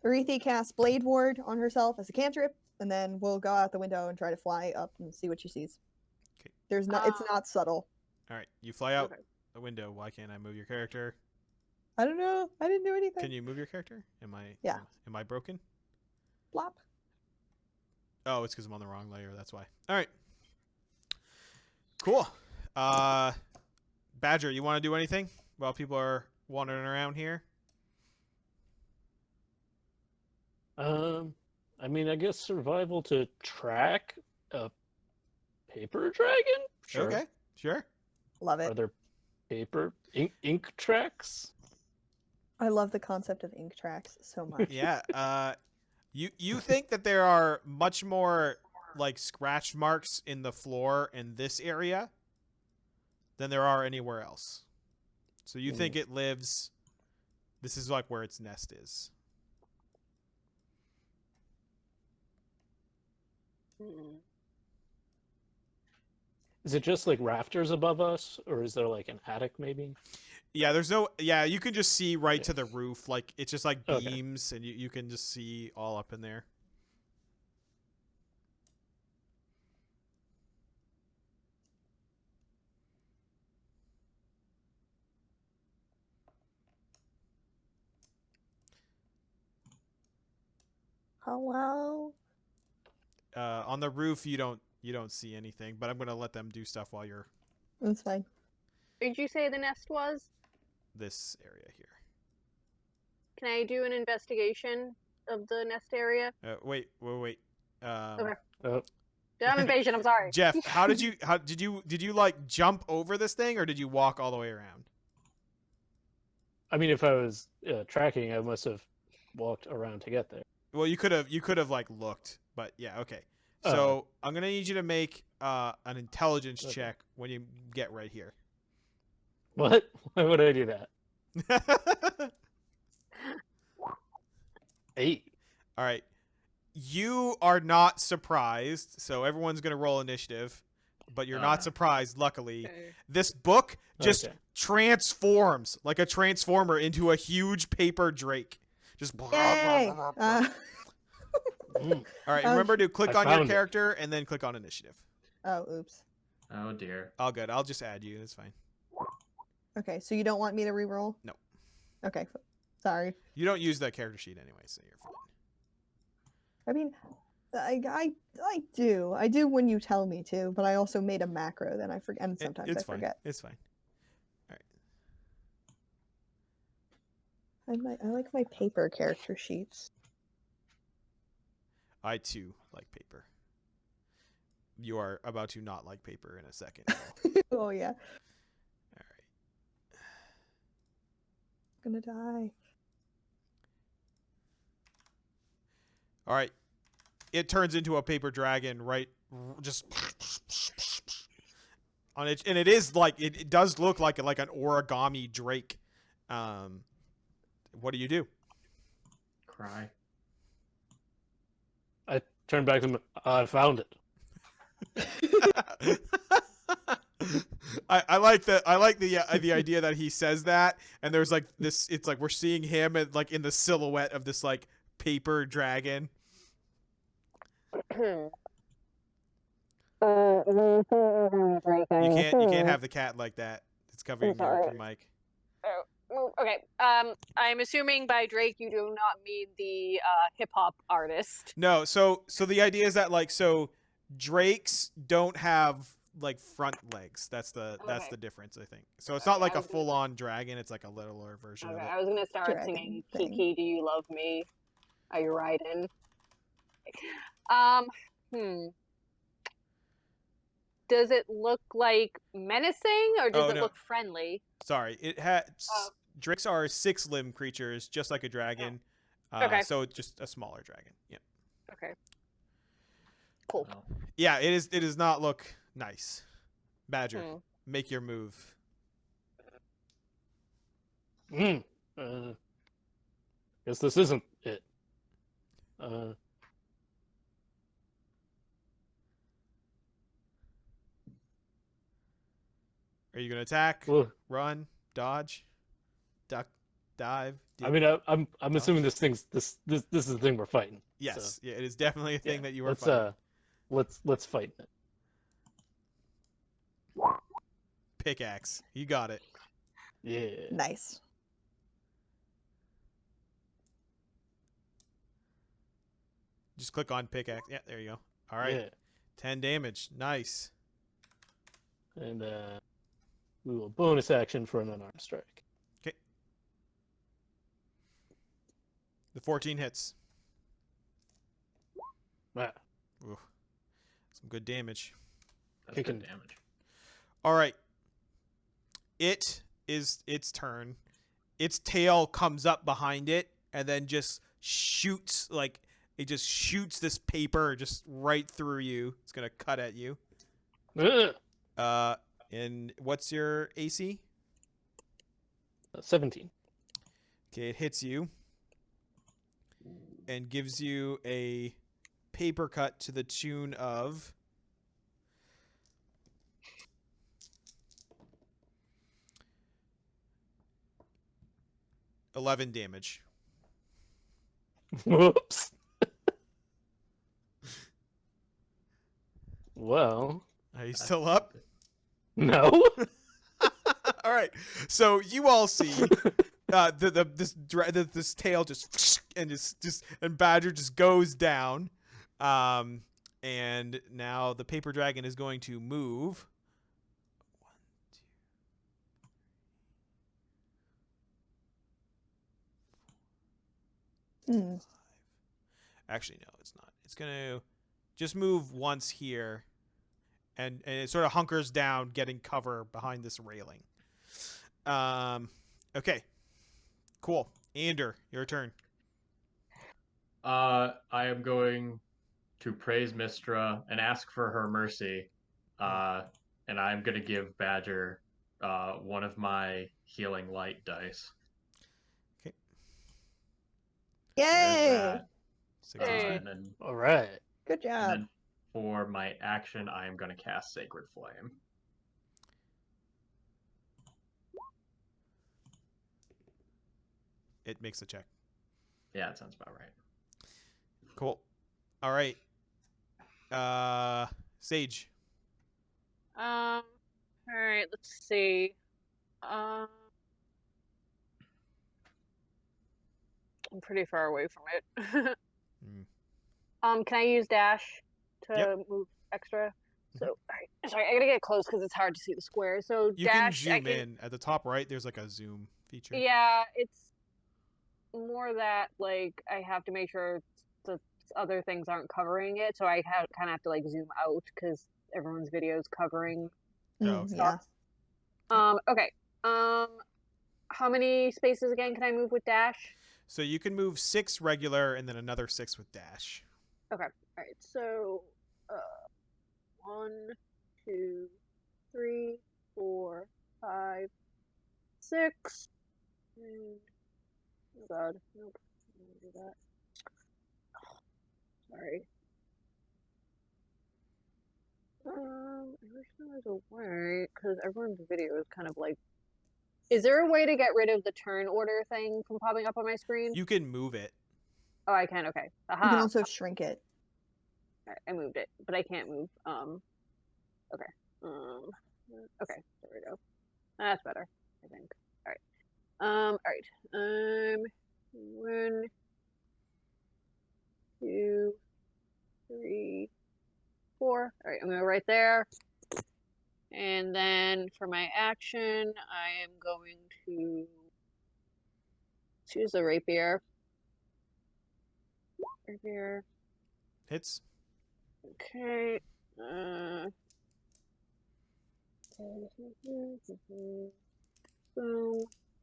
Arethi casts Blade Ward on herself as a cantrip, and then we'll go out the window and try to fly up and see what she sees. Okay. There's no. It's not subtle. All right, you fly out Okay. the window. Why can't I move your character? I don't know. I didn't do anything. Can you move your character? Yeah. Am I broken? Plop. Oh, it's because I'm on the wrong layer. That's why. All right. Cool. Badger, you want to do anything while people are wandering around here? I mean, I guess survival to track a paper dragon? Sure. Okay. Sure. Love Are it. there paper ink tracks? I love the concept of ink tracks so much. Yeah. You think that there are much more like scratch marks in the floor in this area than there are anywhere else. So you think it lives. This is like where its nest is. Mm. Is it just like rafters above us, or is there like an attic maybe? Yeah, there's no. Yeah, you can just see right to Yeah. the roof. Like it's just like Okay. beams, and you can just see all up in there. Hello. On the roof, you don't see anything, but I'm gonna let them do stuff while you're That's fine. Did you say the nest was? this area here. Can I do an investigation of the nest area? Wait. Okay. Oh, I'm impatient. I'm sorry. Jeff, how did you like jump over this thing, or did you walk all the way around? I mean, if I was tracking, I must have walked around to get there. Well, you could have like looked, but yeah, okay. Oh. So I'm gonna need you to make an intelligence Okay. check when you get right here. What? Why would I do that? 8. All right. You are not surprised, so everyone's gonna roll initiative, but you're not surprised. Luckily, Okay. this book just Okay. transforms like a transformer into a huge paper drake. Just Yay! Mm. All right. Oh, Remember to click I on your found it. character and then click on initiative. Oh, oops. Oh dear. All good. I'll just add you. That's fine. Okay, so you don't want me to re-roll? No. Okay. Sorry. You don't use that character sheet anyway, so you're fine. I mean, I do. I do when you tell me to, but I also made a macro, then I forget, and sometimes It's I fine. forget. It's fine. I like my paper character sheets. I too like paper. You are about to not like paper in a second. Oh yeah, All gonna die. right. It turns into a paper dragon, right? Just on it, and it is like it does look like an origami drake. What do you do? Cry. I turn back to him. I found it. I like the idea that he says that, and there's like this. It's like we're seeing him and like in the silhouette of this like paper dragon. You can't have the cat like that. It's covering your mic. Okay. I'm assuming by Drake you do not mean the hip hop artist. No, so the idea is that like drakes don't have like front legs. That's the difference, I think. So it's not like a full on dragon. It's like a littler version of Okay, it. I was gonna start Dragon singing thing. "Kiki, Do You Love Me?" Are you riding? Hmm. Does it look like menacing or does Oh, it no. look friendly? Sorry, it has drakes are 6-limb creatures, just like a dragon. Okay. So it's just a smaller dragon. Yeah. Okay. Cool. Well, Yeah, it does not look nice. Badger, Hmm. make your move. Guess this isn't it. Are you gonna attack? Well, Run? Dodge? Duck? Dive? I mean, I'm assuming this is the thing we're fighting. Yes, So, yeah, it is definitely a thing yeah, that you are let's fighting. let's fight it. Pickaxe. You got it. Yeah. Nice. Just click on pickaxe. Yeah, there you go. All right. Yeah. 10 damage. Nice. And we will bonus action for an unarmed strike. The 14 hits. Ah, Ooh. Some good damage. that's Kicking. good damage. All right. It is its turn. Its tail comes up behind it and then just shoots this paper just right through you. It's going to cut at you. Ugh. And what's your AC? 17. Okay, it hits you and gives you a paper cut to the tune of 11 damage. Whoops. Well, Are you still up? no. All right. So you all see this tail just and Badger just goes down. And now the paper dragon is going to move. 1, 2. Hmm. Actually, no, it's not. It's going to just move once here. And it sort of hunkers down, getting cover behind this railing. Okay. Cool. Ander, your turn. I am going to praise Mistra and ask for her mercy. And I'm going to give Badger one of my healing light dice. Okay. There's Yay! that. 16. Hey. And then, All right. Good and job. then for my action, I am going to cast Sacred Flame. It makes a check. Yeah, that sounds about right. Cool. All right. Sage. All right, let's see. Um, I'm pretty far away from it. Mm. Can I use dash to Yep. move extra? So, all right. Sorry, I gotta get close because it's hard to see the square. So You can dash, I zoom can. in at the top right. There's like a zoom feature. Yeah, it's more that like I have to make sure the other things aren't covering it, so I kind of have to like zoom out because everyone's video is covering. Oh, okay. Yeah. Okay. How many spaces again can I move with dash? So you can move 6 regular and then another 6 with dash. Okay. All right. So, 1, 2, 3, 4, 5, 6. Oh God. Nope. I don't do that. Sorry. I wish there was a way, because everyone's video is kind of like. Is there a way to get rid of the turn order thing from popping up on my screen? You can move it. Oh, I can. Okay. You Aha. can also shrink it. All right, I moved it, but I can't move. Okay. Okay. There we go. That's better, I think. All right. All right. 1, 2, 3, 4. All right. I'm gonna go right there. And then for my action, I am going to choose the rapier. Rapier. Hits. Okay. Boom.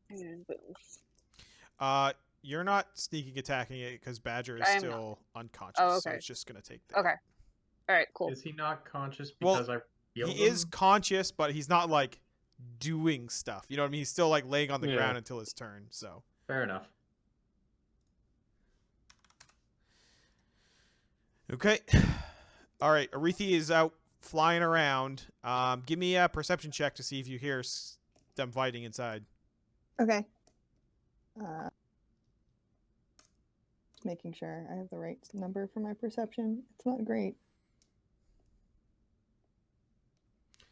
And boom. You're not sneaking attacking it because Badger is I am still unconscious. Oh, So okay. it's just gonna take that. Okay. All right. Cool. Is he not conscious Well, because I healed He is him? conscious, but he's not like doing stuff. You know what I mean? He's still like laying on the Yeah. ground until his turn. So Fair enough. okay. All right. Arethi is out flying around. Give me a perception check to see if you hear them fighting inside. Okay. Just making sure I have the right number for my perception. It's not great.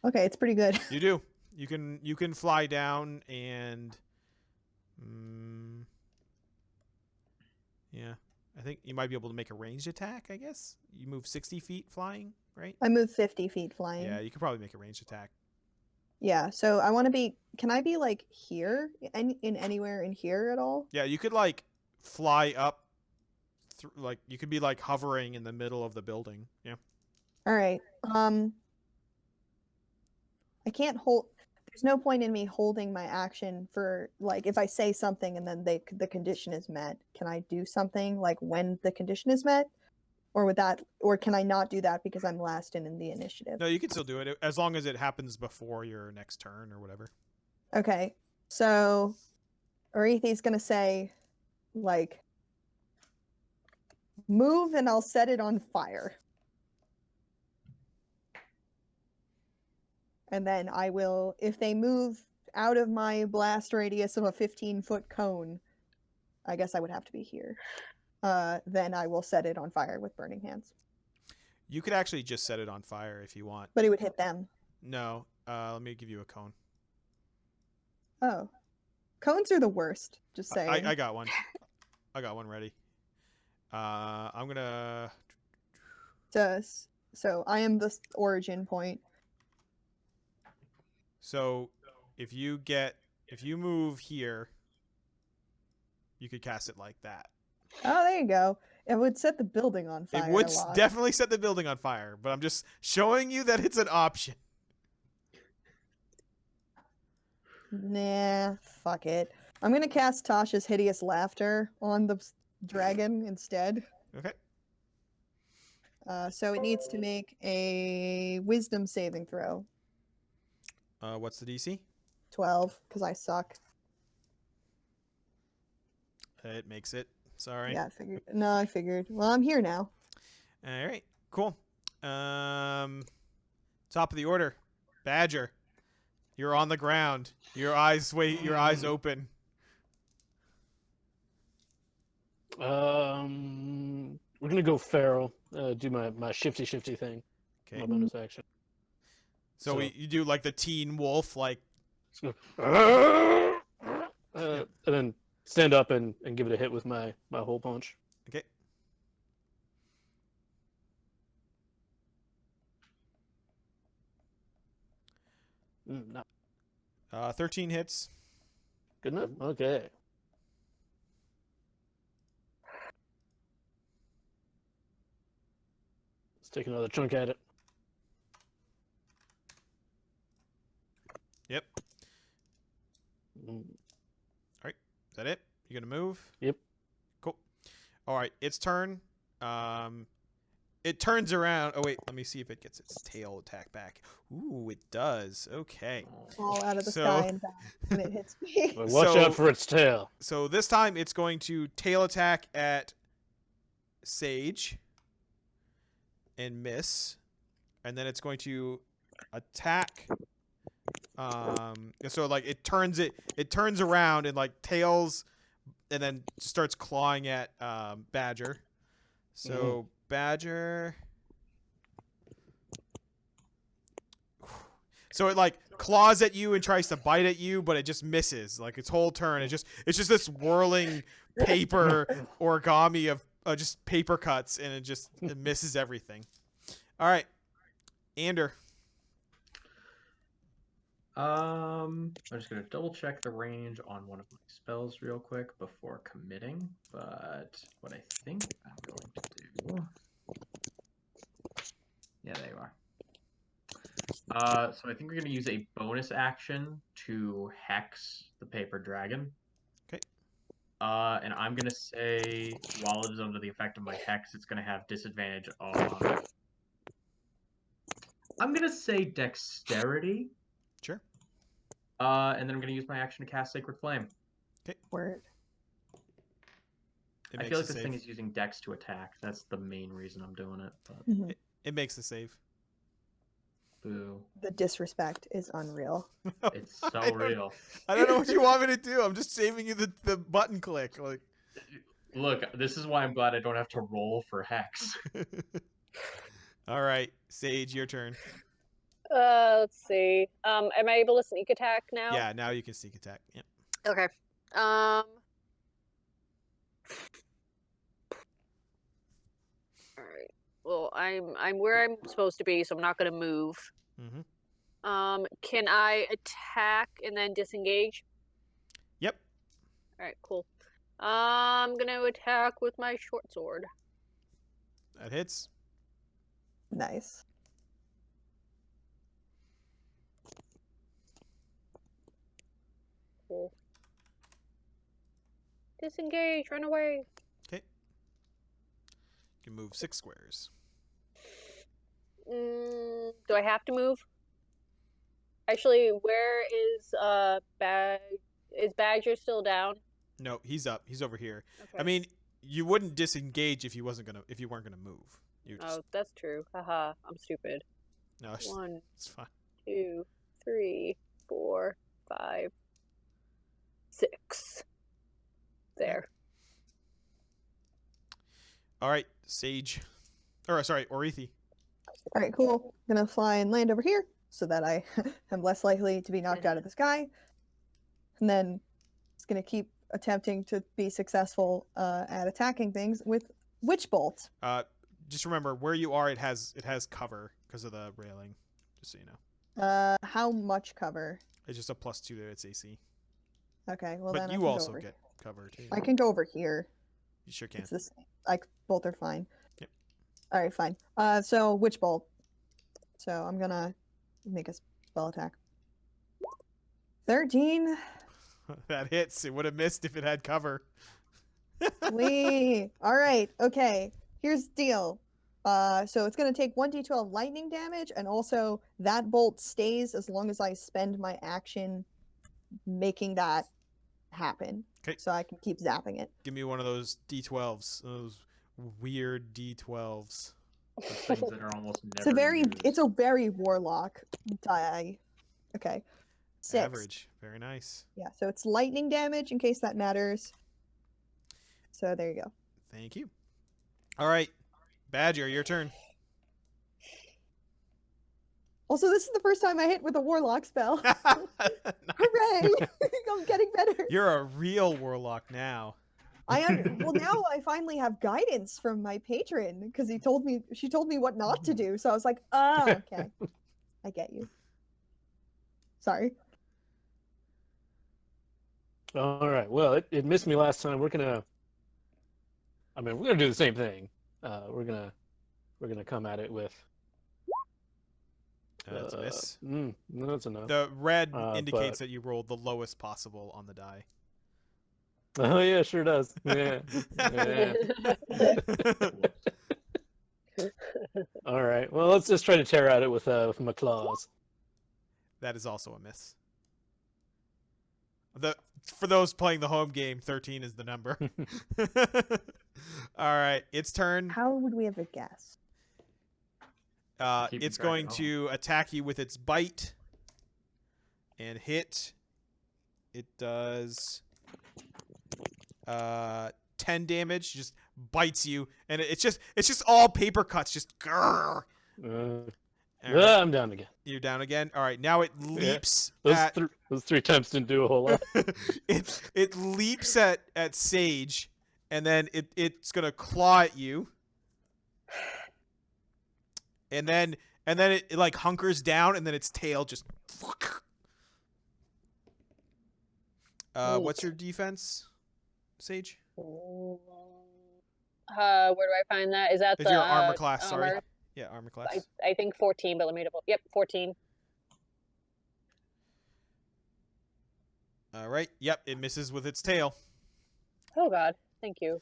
Okay, it's pretty good. You do. You can fly down and yeah. I think you might be able to make a ranged attack, I guess. You move 60 feet flying, right? I moved 50 feet flying. Yeah, you could probably make a ranged attack. Yeah, so I want to be. Can I be like here? In anywhere in here at all? Yeah, you could like fly up like you could be like hovering in the middle of the building. Yeah. All right. I can't hold. There's no point in me holding my action for like if I say something and then the condition is met. Can I do something like when the condition is met, or can I not do that because I'm last in the initiative? No, you can still do it as long as it happens before your next turn or whatever. Okay, so Arethi's gonna say, like, move and I'll set it on fire. And then I will, if they move out of my blast radius of a 15-foot cone, I guess I would have to be here. Then I will set it on fire with burning hands. You could actually just set it on fire if you want. But it would hit them. No, let me give you a cone. Oh. Cones are the worst, just saying. I got one. I got one ready. I'm gonna. So I am the origin point. So if you move here, you could cast it like that. Oh, there you go. It would set the building on fire. It would a lot. definitely set the building on fire, but I'm just showing you that it's an option. Nah, fuck it. I'm gonna cast Tasha's Hideous Laughter on the dragon instead. Okay. So it needs to make a Wisdom saving throw. What's the DC? 12, because I suck. It makes it. Sorry. Yeah, I figured. No, I figured. Well, I'm here now. All right. Cool. Top of the order, Badger. You're on the ground. Your eyes open. We're gonna go feral. Do my shifty thing. Okay. My bonus action. So you do like the teen wolf, like And then stand up and give it a hit with my hole punch. Okay. No. 13 hits. Good enough? Okay. Let's take another chunk at it. Yep. Mm, Is that it? You gonna move? Yep. Cool. All right, its turn. It turns around. Oh wait, let me see if it gets its tail attack back. Ooh, it does. Okay. Fall out of the So- sky and back when it hits me. Well, watch So- out for its tail. So this time it's going to tail attack at Sage and miss, and then it's going to attack. So like it turns around and like tails, and then starts clawing at Badger. So Badger. So it like claws at you and tries to bite at you, but it just misses. Like its whole turn, it's just this whirling paper origami of just paper cuts, and it misses everything. All right, Ander. I'm just gonna double check the range on one of my spells real quick before committing. But what I think I'm going to do. Yeah, there you are. So I think we're gonna use a bonus action to hex the paper dragon. Okay. And I'm gonna say while it is under the effect of my hex, it's gonna have disadvantage on. I'm gonna say dexterity. Sure. And then I'm gonna use my action to cast Sacred Flame. Word. It I makes feel a like this save. thing is using Dex to attack. That's the main reason I'm doing it. But Mhm. It makes the save. boo, The disrespect is unreal. it's I so don't- real. I don't know what you want me to do. I'm just saving you the button click. Like. Look, this is why I'm glad I don't have to roll for Hex. All right, Sage, your turn. Let's see. Am I able to sneak attack now? Yeah, now you can sneak attack. Yep. Okay. All right. Well, I'm where I'm supposed to be, so I'm not gonna move. Mm-hmm. Can I attack and then disengage? Yep. All right, cool. I'm gonna attack with my short sword. That hits. Nice. Cool. Disengage, run away. You can move 6 squares. Do I have to move? Actually, where is is Badger still down? No, he's up. He's over here. Okay. I mean, you wouldn't disengage if you weren't gonna move. You just Oh, that's true. Haha, I'm stupid. no, it's 1, it's fine. 2, 3, 4, 5, 6. There. All right, Sage. Or sorry, Orethi. All right, cool. Gonna fly and land over here so that I am less likely to be knocked out of the sky. And then it's gonna keep attempting to be successful at attacking things with Witch Bolt. Just remember where you are. It has cover because of the railing. Just so you know, How much cover? it's just a +2 to its AC. Okay, well but then I you can go also over get cover too. I can go over here. You sure can. It's this. Like both are fine. Yep. All right, fine. So Witch Bolt. So I'm gonna make a spell attack. 13. That hits. It would have missed if it had cover. Wee. All right. Okay. Here's the deal. So it's gonna take 1d12 lightning damage, and also that bolt stays as long as I spend my action making that happen. 'Kay. So I can keep zapping it. Give me one of those D12s. Those weird D12s. The things that are almost never It's a very used. it's a very warlock die. Okay. 6. Average. Very nice. Yeah, so it's lightning damage in case that matters. So there you go. Thank you. All right, Badger, your turn. Also, this is the first time I hit with a warlock spell. Hooray! I'm getting better. You're a real warlock now. Well, now I finally have guidance from my patron because she told me what not to do. So I was like, oh, okay, I get you. Sorry. All right. Well, it missed me last time. We're gonna do the same thing. We're gonna come at it with. That's a miss. No, that's enough. The red but- indicates that you rolled the lowest possible on the die. Oh yeah, sure does. Yeah. Yeah. All right. Well, let's just try to tear at it with my claws. That is also a miss. For those playing the home game, 13 is the number. All right, its turn. How would we ever guess? Keep It's track at going home. to attack you with its bite and hit. It does 10 damage. Just bites you, and it's just all paper cuts. Just grrr. All right, I'm down again. you're down again. All right, now it leaps Those at those 3 attempts didn't do a whole lot. it leaps at Sage, and then it's gonna claw at you, and then it like hunkers down, and then its tail just. What's your defense, Sage? Where do I find that? Is that Is the your armor class? Sorry. armor? Yeah, armor class. I think 14, but let me double. Yep, 14. All right. Yep, it misses with its tail. Oh God, thank you.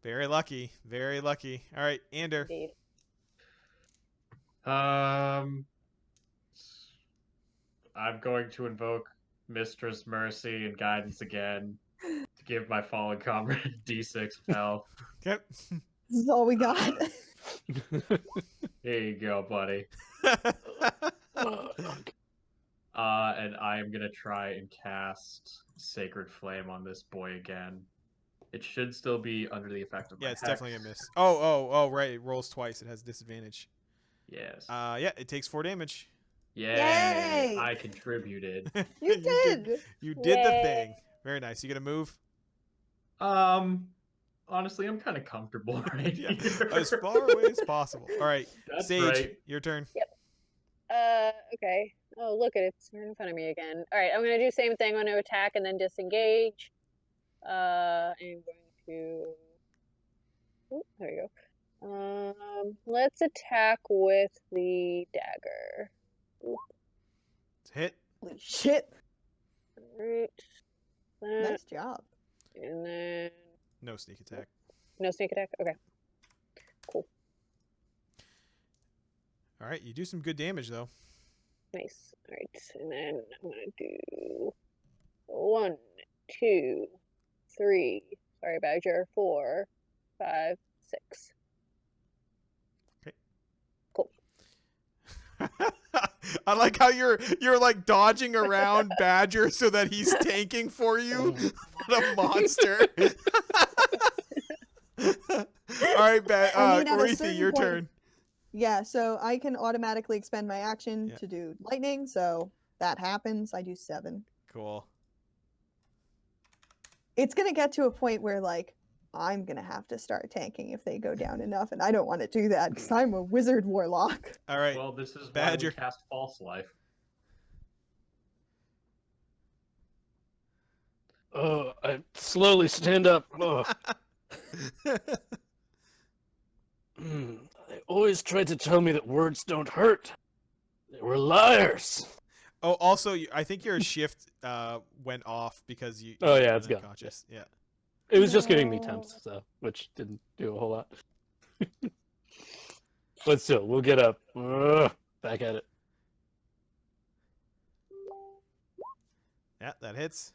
Very lucky. Very lucky. All right, Ander. Indeed. I'm going to invoke Mistress Mercy and Guidance again to give my fallen comrade D6 of health. Okay. This is all we got. Here you go, buddy. Oh, And I am gonna try and cast Sacred Flame on this boy again. It should still be under the effect of my Yeah, it's definitely a hex. miss. Oh, right. It rolls twice. It has disadvantage. Yes. Yeah, it takes 4 damage. Yay! Yay! I contributed. You did. You did the Yay. thing. Very nice. You gonna move? Honestly, I'm kind of comfortable right Yeah, here. as far away as possible. All right, That's Sage, right. your turn. Okay. Oh, look at it. It's right in front of me again. All right, I'm gonna do the same thing. I'm gonna attack and then disengage. I'm going to. Oh, there you go. Let's attack with the dagger. It's a hit. Holy shit. Right. That, Nice job. and then No sneak attack. no sneak attack. Okay. All right, you do some good damage though. Nice. All right, and then I'm gonna do 1, 2, 3. Sorry, Badger. 4, 5, 6. I like how you're like dodging around Badger so that he's tanking for you. What a monster! All right, I mean, at a Orethi, certain your point- turn. Yeah, so I can automatically expend my action Yeah. to do lightning, so that happens. I do 7. Cool. It's gonna get to a point where like I'm gonna have to start tanking if they go down enough, and I don't want to do that because I'm a wizard warlock. All right. Well, this is Badger. why we cast False Life. Oh, I slowly stand up. Oh. They always tried to tell me that words don't hurt. They were liars. Oh, also, I think your shift went off because you. Oh, yeah, were it's gone. unconscious. Yeah. It was just giving me No. temps, so which didn't do a whole lot. But still, we'll get up. Back at it. Yeah, that hits.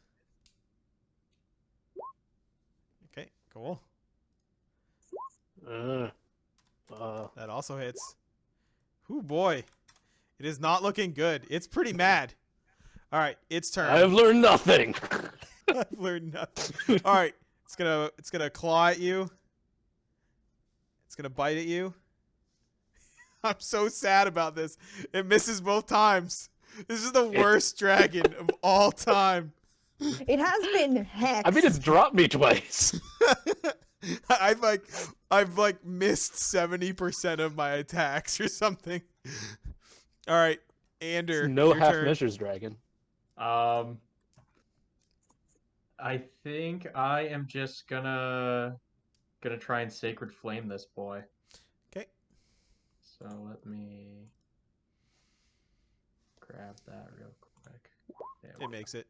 Okay, cool. That also hits. Ooh, boy. It is not looking good. It's pretty mad. All right, it's turn. I have learned nothing. I've learned nothing. All right, it's gonna claw at you. It's gonna bite at you. I'm so sad about this. It misses both times. This is the worst dragon of all time. It has been hexed. I mean, it's dropped me twice. I've missed 70% of my attacks or something. All right, Ander. No your half turn. measures, dragon. I think I am just gonna try and sacred flame this boy. Okay. So let me grab that real quick. There we It go. makes it.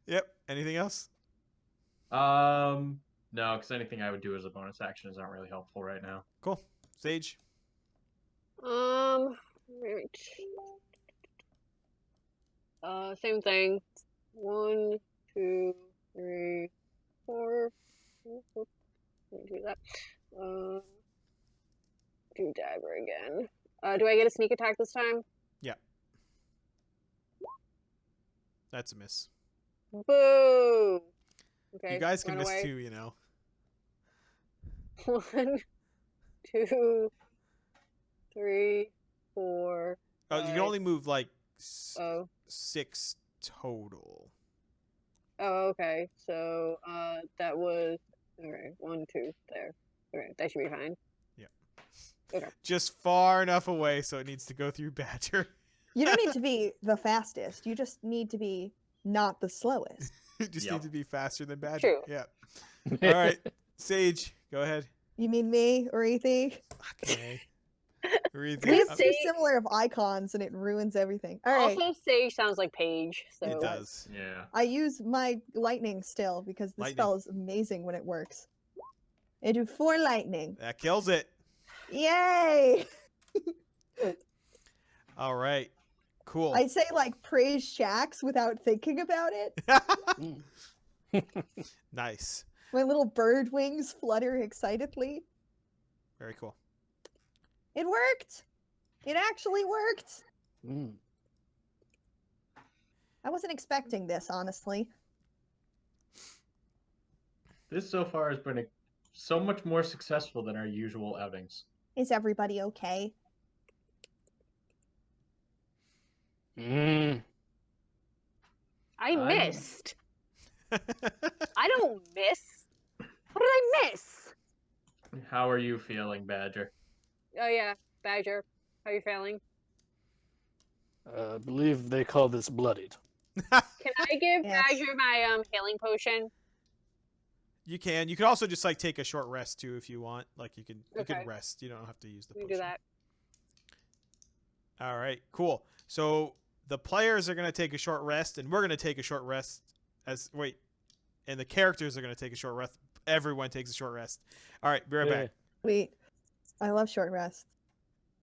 Yep. Anything else? No, because anything I would do as a bonus action is not really helpful right now. Cool. Sage. Right. Same thing. 1, 2, 3, 4. Let me do that. Do dagger again. Do I get a sneak attack this time? That's a miss. Boo! Okay. You guys can run miss away. too, you know. 1, 2, 3, 4. Oh, you can 5. only move like Oh. 6 total. Oh, okay. So, that was okay. 1, 2 there. Okay, that should be fine. Just far enough away so it needs to go through Badger. You don't need to be the fastest. You just need to be not the slowest. You just Yep. need to be faster than Badger. True. Yeah. All right. Sage, go ahead. You mean me, Orethi? Okay. Read We have that. too similar of icons and it ruins everything. All right. Also, Sage sounds like Paige. So It does. Yeah. I use my lightning still because the Lightning. spell is amazing when it works. I do 4 lightning. That kills it. Yay! All right. Cool. I say like praise Shax without thinking about it. Nice. My little bird wings flutter excitedly. Very cool. It worked! It actually worked! Mm. I wasn't expecting this, honestly. This so far has been so much more successful than our usual outings. Is everybody okay? Mm. I I'm- missed. I don't miss. What did I miss? How are you feeling, Badger? Oh yeah, Badger. How are you feeling? I believe they call this bloodied. Can I give Yes. Badger my healing potion? You can. You could also just like take a short rest too if you want. Like you could Okay. rest. You don't have to use the We potion. do that. All right. Cool. So the players are going to take a short rest and we're going to take a short rest and the characters are going to take a short rest. Everyone takes a short rest. All right, be right back. Wait. I love short rests.